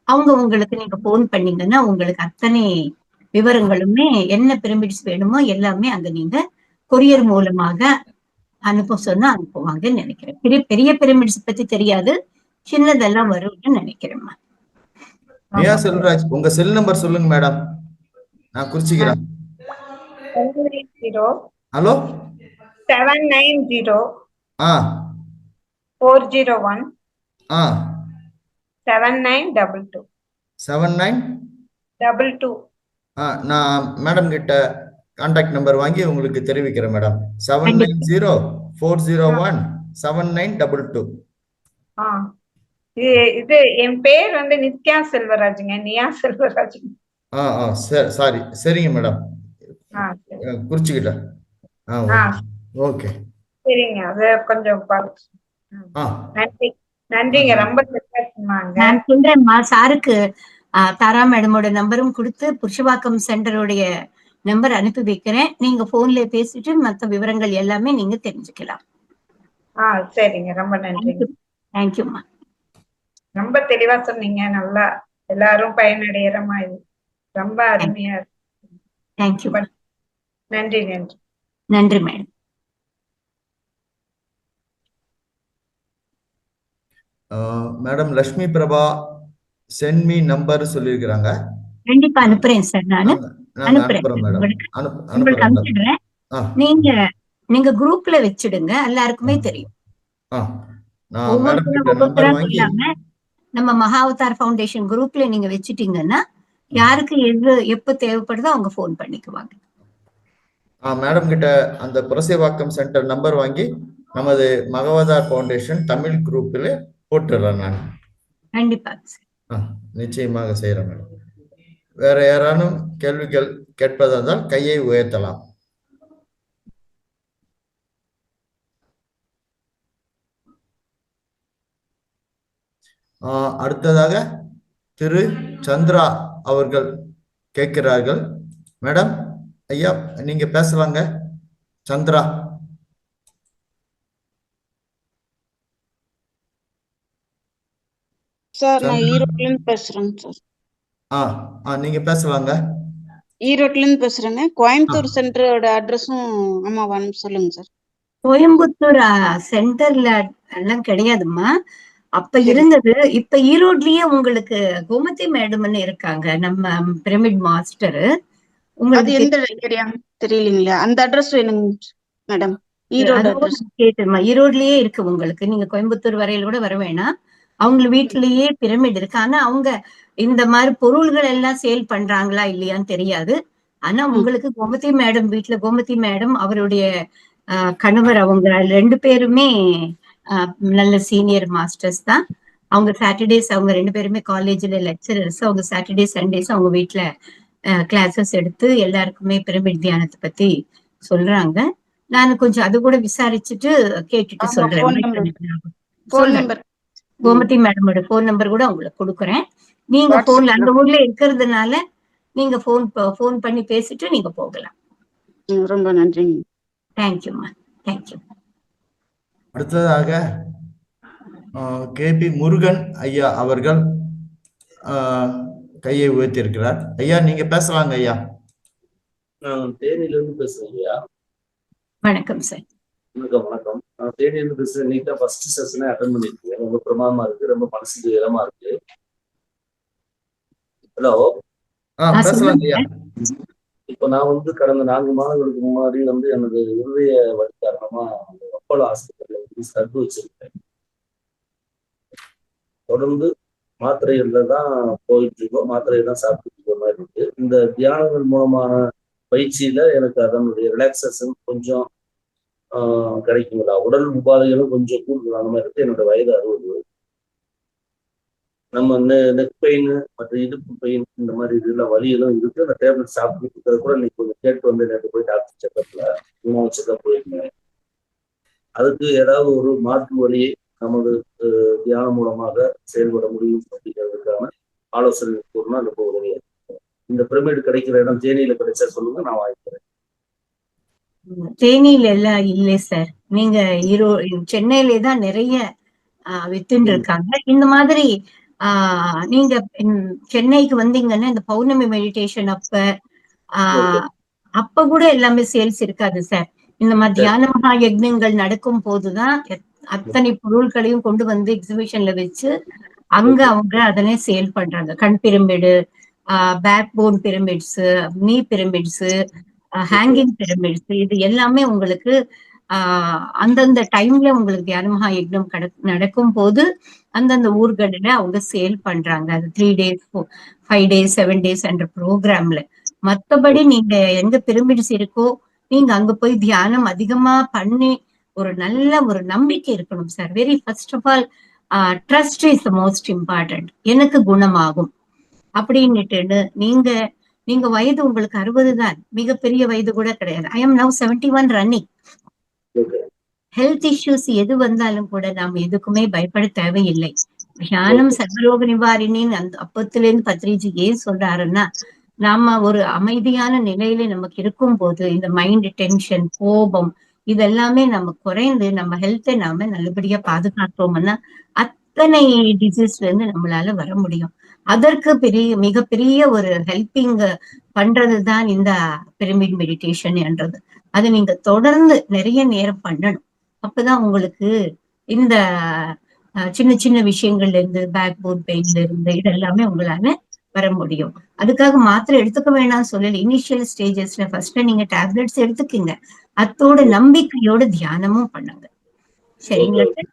அவங்க உங்களுக்கு நீங்க போன் பண்ணீங்கன்னா உங்களுக்கு அத்தனை விவரங்களுமே என்ன பிரமிட்ஸ் வேணுமோ எல்லாமே அங்க நீங்க கொரியர் மூலமாக அனுப்ப சொன்னா அனுப்புவாங்கன்னு நினைக்கிறேன். பெரிய பெரிய பிரமிட்ஸ் பத்தி தெரியாது, சின்னதெல்லாம் வரும்னு நினைக்கிறேம்மா. நியா செல்வராஜ், உங்க செல் நம்பர் சொல்லுங்க மேடம், நான் குறிச்சிக்கிறேன். ஹலோ 790 401 7922 7922. நான் மேடம் கிட்ட கான்டாக்ட் நம்பர் வாங்கி உங்களுக்கு தெரிவிக்கிறேன் மேடம். 790 401 7922. இது என் பேர் வந்து நித்யா செல்வராஜுங்க, நியா செல்வராஜுங்க. சாரி, சரிங்க மேடம், குறிச்சுக்கிட்டேன். ஓகே, சரிங்க, அது கொஞ்சம் நன்றி, நன்றிங்க, ரொம்ப சொன்னாங்க. நான் சொல்றேன்மா சாருக்கு, தாரா மேடமோட நம்பரும் கொடுத்து புருஷவாக்கம் சென்டருடைய நம்பர் அனுப்பி வைக்கிறேன், நீங்க போன்ல பேசிட்டு மற்ற விவரங்கள் எல்லாமே நீங்க தெரிஞ்சுக்கலாம். சரிங்க, ரொம்ப நன்றிங்க. தேங்க்யூம்மா, ரொம்ப தெளிவா சொன்னீங்க, நல்லா எல்லாரும் பயனடைகிற மாதிரி ரொம்ப அருமையா இருக்கு. தேங்க்யூ, நன்றி நன்றி நன்றி madam. Madam Lakshmi Prabha sent me number சொல்லியிருக்கிறாங்க. கண்டிப்பா அனுப்புறேன் சார், நானு அனுப்புறேன் உங்களுக்கு அனுப்பிடுறேன். நீங்க குரூப்ல வச்சிடுங்க, எல்லாருக்குமே தெரியும். இல்லாம நம்ம மகாவதார் ஃபவுண்டேஷன் குரூப்ல நீங்க வச்சுட்டீங்கன்னா யாருக்கு எது எப்ப தேவைப்படுதோ அவங்க போன் பண்ணிக்குவாங்க. மேடம் கிட்ட அந்த புரசைவாக்கம் சென்டர் நம்பர் வாங்கி நமது மகாவதார் ஃபவுண்டேஷன் தமிழ் குரூப்ல போட்டுறேன் நான். கண்டிப்பா நிச்சயமாக செய்யறேன் மேடம். வேற யாரானும் கேள்விகள் கேட்பதால் கையை உயர்த்தலாம். அடுத்ததாக திரு சந்திரா அவர்கள் கேட்கிறார்கள். மேடம், ஐயா நீங்க பேசலாங்க. சந்திரா சார், நான் ஈரோட்ல இருந்து பேசுறேங்க சார். நீங்க பேசலாங்க. ஈரோட்ல இருந்து பேசுறேங்க. கோயம்புத்தூர் சென்டரோட அட்ரஸும் அம்மா சொல்லுங்க சார். கோயம்புத்தூர் சென்டர்ல எல்லாம் கிடையாதுமா, அப்ப இருந்தது. இப்ப ஈரோட்லயே உங்களுக்கு கோமதி மேடம்னு இருக்காங்க, நம்ம பிரமிட் மாஸ்டர். உங்களுக்கு எந்த ஏரியா தெரியலீங்களா? அந்த அட்ரஸ் வேணுங்க மேடம். ஈரோடு அட்ரஸ் கேட்டுமா, ஈரோட்லயே இருக்கு உங்களுக்கு. நீங்க கோயம்புத்தூர் வரையில கூட வர வேணாம், அவங்க வீட்லயே பிரமிட் இருக்கு. ஆனா அவங்க இந்த மாதிரி பொருள்கள் எல்லாம் சேல் பண்றாங்களா இல்லையான்னு தெரியாது. ஆனா உங்களுக்கு கோமதி மேடம் வீட்டுல, கோமதி மேடம் அவருடைய கணவர், அவங்க 2 பேருமே நல்ல சீனியர் மாஸ்டர்ஸ் தான். அவங்க சாட்டர்டேஸ், அவங்க 2 பேருமே காலேஜ்ல லெக்சரர்ஸ். அவங்க சாட்டர்டே சண்டேஸ் அவங்க வீட்டுல கிளாஸஸ் எடுத்து எல்லாருக்குமே பிரமிட் தியானத்தை பத்தி சொல்றாங்க. நான் கொஞ்சம் அது கூட விசாரிச்சுட்டு கேட்டுட்டு சொல்றேன். கோமதி மேடமோட போன் நம்பர் கூட உங்களுக்கு கொடுக்குறேன். நீங்க போன்ல அந்த ஊர்ல இருக்கிறதுனால நீங்க போன் பண்ணி பேசிட்டு நீங்க போகலாம். ரொம்ப நன்றிங்க. தேங்க்யூம்மா, தேங்க்யூ. அடுத்ததாக கேபி முருகன் ஐயா அவர்கள் கையை உயர்த்தியிருக்கிறார். ஐயா நீங்க பேசலாங்க ஐயா. நான் தேனியிலிருந்து பேசுறேன் ஐயா. வணக்கம் சார். வணக்கம். நான் தேனியிலிருந்து பேசுறேன். நீங்க ஃபர்ஸ்ட் செஷனே அட்டெண்ட் பண்ணிருக்கீங்க, ரொம்ப பிரமாதமா இருக்கு, ரொம்ப மனசுக்கு இதமா இருக்கு. ஹலோ, பேசலாங்க ஐயா. இப்போ நான் கடந்த 4 மாதங்களுக்கு முன்னாடி எனது இருதய வலி காரணமா அப்போலோ ஆஸ்பத்திரியில சர்ஜரி வச்சிருக்கேன். தொடர்ந்து மாத்திரைகள்ல தான் போயிட்டு இருக்கோம், மாத்திரையை தான் சாப்பிட்டு இருக்கிற மாதிரி இருக்கு. இந்த தியானங்கள் மூலமான பயிற்சியில எனக்கு அதனுடைய ரிலாக்ஸேஷன் கொஞ்சம் கிடைக்குங்களா? உடல் உபாதைகளும் கொஞ்சம் கூடுதலான மாதிரி இருக்கு. என்னோட வயது 60. நம்ம நெக் பெயின் மற்ற இடுப்பு பெயின் இந்த மாதிரி இதுல வலி எல்லாம் இருக்கு. அந்த டேப்லெட் சாப்பிட்டு இருக்கிறது கூட இன்னைக்கு கொஞ்சம் கேட்டு வந்து நேற்று போய் டாக்டர் செக்கப்ல செக்கப் போயிருந்தேன். அதுக்கு ஏதாவது ஒரு மாற்று வழியை நமது தியானம் மூலமாக செயல்பட முடியும் அப்படிங்கிறதுக்கான ஆலோசனை கூறினா ரொம்ப உதவியா இருக்கும். இந்த பிரமிடு கிடைக்கிற இடம் தேனியில கிடைச்சா சொல்லுங்க, நான் வாங்கிக்கிறேன். தேனியில எல்லாம் இல்லை சார். நீங்க சென்னையிலே தான் நிறைய வித்துன்னு இருக்காங்க. இந்த மாதிரி நீங்க சென்னைக்கு வந்தீங்கன்னா இந்த பௌர்ணமி மெடிடேஷன் அப்ப கூட எல்லாமே சேல்ஸ் இருக்காது சார். இந்த மாதிரி தியான மகா யக்னங்கள் நடக்கும் போதுதான் அத்தனை பொருட்களையும் கொண்டு வந்து எக்ஸிபிஷன்ல வச்சு அங்க அவங்க அதனை சேல் பண்றாங்க. கண் பிரமிடு, பேக் போன் பிரமிட்ஸ், நீ பிரமிட்ஸ், ஹேங்கிங் பிரமிட்ஸ், இது எல்லாமே உங்களுக்கு அந்தந்த டைம்ல உங்களுக்கு தியான மகா யக்னம் நடக்கும் போது அந்தந்த ஊர்களில அவங்க சேல் பண்றாங்க. அது 3 days 5 days 7 days என்ற ப்ரோக்ராம்ல. மத்தபடி நீங்க எங்க பிரமிட்ஸ் இருக்கோ நீங்க அங்க போய் தியானம் அதிகமா பண்ணி ஒரு நல்ல ஒரு நம்பிக்கை இருக்கணும் sir. Very first of all trust is the most important. எனக்கு குணமாகும் அப்படின்னுட்டு நீங்க வயது உங்களுக்கு 60 தான், மிகப்பெரிய வயது கூட கிடையாது. I am now 71 running. Health issues எது வந்தாலும் கூட நாம் எதுக்குமே பயப்பட தேவையில்லை. தியானம் சர்வரோக நிவாரிணின்னு அந்த அப்பத்திலேருந்து பத்ரிஜி ஏன் சொல்றாருன்னா, நாம ஒரு அமைதியான நிலையில நமக்கு இருக்கும் போது இந்த மைண்ட் டென்ஷன், கோபம் இதெல்லாமே நம்ம குறைந்து நம்ம ஹெல்த்தை நாம நல்லபடியா பாதுகாத்தோம்னா அத்தனை டிசீஸ்ல இருந்து நம்மளால வர முடியும். அதற்கு மிகப்பெரிய ஒரு ஹெல்பிங் பண்றதுதான் இந்த பிரமிட் மெடிடேஷன் என்றது. அதை நீங்க தொடர்ந்து நிறைய நேரம் பண்ணணும். அப்பதான் உங்களுக்கு இந்த சின்ன சின்ன விஷயங்கள்ல இருந்து பேக் போன் பெயின்ல இருந்து இதெல்லாமே உங்களால வர முடியும். அதுக்காக மாத்திரை எடுத்துக்க வேணாம்னு சொல்லல. இனிஷியல் ஸ்டேஜஸ்ல ஃபர்ஸ்ட் நீங்க டேப்லெட்ஸ் எடுத்துக்கீங்க, அத்தோட நம்பிக்கையோட தியானமும் பண்ணுங்க. சரிங்களா சார்?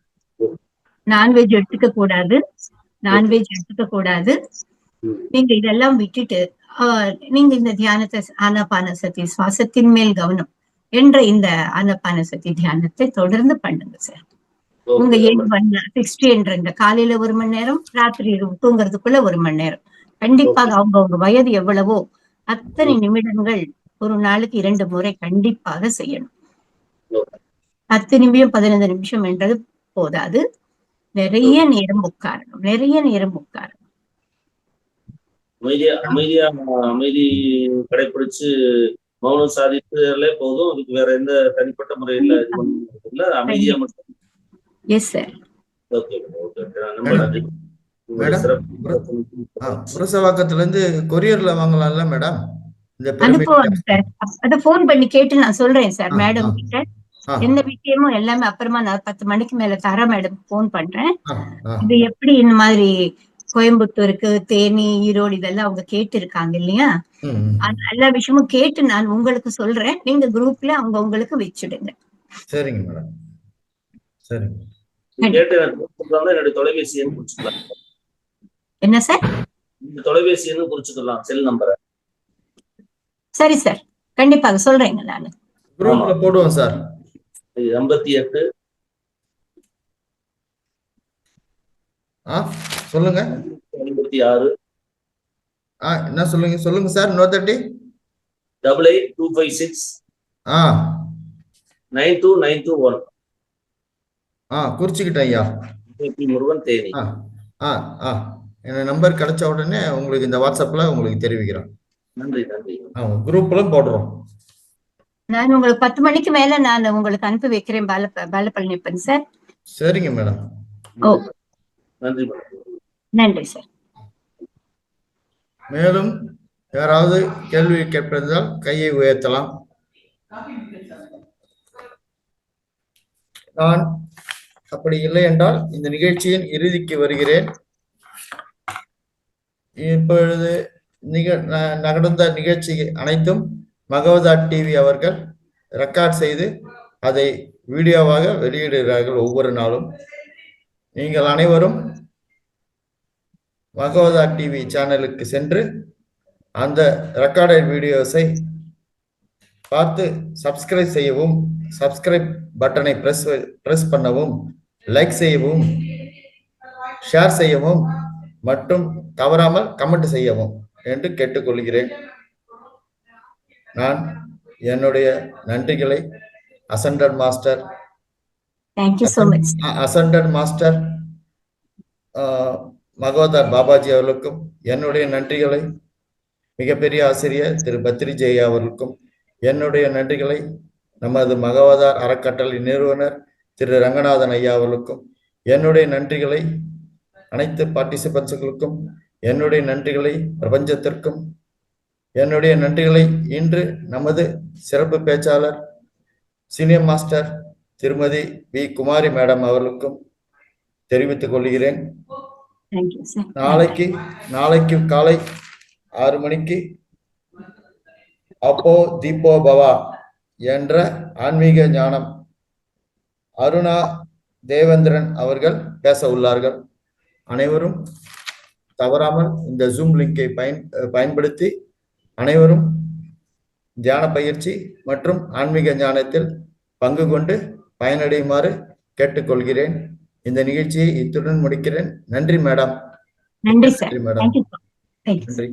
நான்வெஜ் எடுத்துக்க கூடாது. நீங்க இதெல்லாம் விட்டுட்டு நீங்க இந்த தியானத்தை ஆனாபான சதி சுவாசத்தின் மேல் கவனம் என்ற இந்த ஆனாபான சதி தியானத்தை தொடர்ந்து பண்ணுங்க சார். உங்க 60 என்ற காலையில 1 மணி நேரம், ராத்திரி தூங்குறதுக்குள்ள 1 மணி நேரம், கண்டிப்பாக அவங்க வயது எவ்வளவோ அத்தனை நிமிடங்கள் ஒரு நாளுக்கு 2 முறை கண்டிப்பாக செய்யணும். 10 நிமிடம் 15 நிமிஷம் என்றது போதாது. நிறைய நேரம் உட்காரணும். அமைதி கடைபிடிச்சு மௌனம் சாதித்தாலே போதும். அதுக்கு வேற எந்த தனிப்பட்ட முறையில இல்ல, அமைதியா மட்டும். S sir. புரசவாக்கத்துல இருந்து கொரியர்ல வாங்கலாம்ல மேடம்? அனுப்புவாங்க சார். அத போன் பண்ணி கேட்டு நான் சொல்றேன் சார் மேடம் கிட்ட. எந்த விஷயமும் எல்லாமே அப்புறமா நான் 10 மணிக்கு மேல தாரா மேடம் போன் பண்றேன். இது எப்படி இந்த மாதிரி கோயம்புத்தூருக்கு, தேனி, ஈரோடு இதெல்லாம் அவங்க கேட்டு இருக்காங்க இல்லையா? எல்லா விஷயமும் கேட்டு நான் உங்களுக்கு சொல்றேன். நீங்க குரூப்ல அவங்க உங்களுக்கு வச்சுடுங்க. சரிங்க மேடம். சரிங்க. என்னுடைய தொலைபேசி எண் குறிச்சுக்கலாம். என்ன சார்? இந்த தொலைபேசி எண் குறிச்சுக்கலாம், செல் நம்பரை. சரி சார், கண்டிப்பாக சொல்றேங்க. நானு குரூப்ல போடுவோம் சார். 88 சொல்லுங்க. 56 என்ன சொல்லுங்க சார். 8825 92921. குறிச்சுக்கிட்டேன் ஐயா. முருகன், தேனி. என்ன நம்பர் கிடைச்ச உடனே உங்களுக்கு இந்த வாட்ஸ்அப்ல உங்களுக்கு தெரிவிக்கிறேன். நன்றி. குரூப்ல போடுறோம். நான் உங்களுக்கு 10 மணிக்கு மேல நான் உங்களுக்கு அனுப்பி வைக்கிறேன் பாலப்பழனியப்பன் சார். சரிங்க மேடம். நன்றி. நன்றி சார். மேலும் யாராவது கேள்வி கேட்பதால் கையை உயர்த்தலாம். நான் அப்படி இல்லை என்றால் இந்த நிகழ்ச்சியின் இறுதிக்கு வருகிறேன். இப்பொழுது நடந்த நிகழ்ச்சி அனைத்தும் மகவதா டிவி அவர்கள் ரெக்கார்ட் செய்து அதை வீடியோவாக வெளியிடுகிறார்கள் ஒவ்வொரு நாளும். நீங்கள் அனைவரும் மகவதா டிவி சேனலுக்கு சென்று அந்த ரெக்கார்டட் வீடியோஸை பார்த்து சப்ஸ்கிரைப் செய்யவும், சப்ஸ்கிரைப் பட்டனை பிரஸ் பண்ணவும், லைக் செய்யவும், ஷேர் செய்யவும் மற்றும் தவறாமல் கமெண்ட் செய்யவும் என்று கேட்டுக்கொள்கிறேன். நான் என்னுடைய நன்றிகளை அசண்டட் மாஸ்டர் மகோதர் பாபாஜி அவர்களுக்கும், என்னுடைய நன்றிகளை மிகப்பெரிய ஆசிரியர் திரு பத்ரிஜெயா அவர்களுக்கும், என்னுடைய நன்றிகளை நமது மகவதார் அறக்கட்டளை நிறுவனர் திரு ரங்கநாதன் ஐயா அவர்களுக்கும், என்னுடைய நன்றிகளை அனைத்து பார்ட்டிசிபென்ட்ஸுகளுக்கும், என்னுடைய நன்றிகளை பிரபஞ்சத்திற்கும், என்னுடைய நன்றிகளை இன்று நமது சிறப்பு பேச்சாளர் சீனியர் மாஸ்டர் திருமதி வி குமாரி மேடம் அவர்களுக்கும் தெரிவித்துக் கொள்கிறேன். நாளைக்கு காலை 6 மணிக்கு அப்போ தீபோ பவா என்ற ஆன்மீக ஞானம் அருணா தேவேந்திரன் அவர்கள் பேச உள்ளார்கள். அனைவரும் தவறாமல் இந்த ஜூம் லிங்கை பயன்படுத்தி அனைவரும் தியான பயிற்சி மற்றும் ஆன்மீக ஞானத்தில் பங்கு கொண்டு பயனடையுமாறு கேட்டுக்கொள்கிறேன். இந்த நிகழ்ச்சியை இத்துடன் முடிக்கிறேன். நன்றி மேடம். நன்றி சார். மேடம். நன்றி.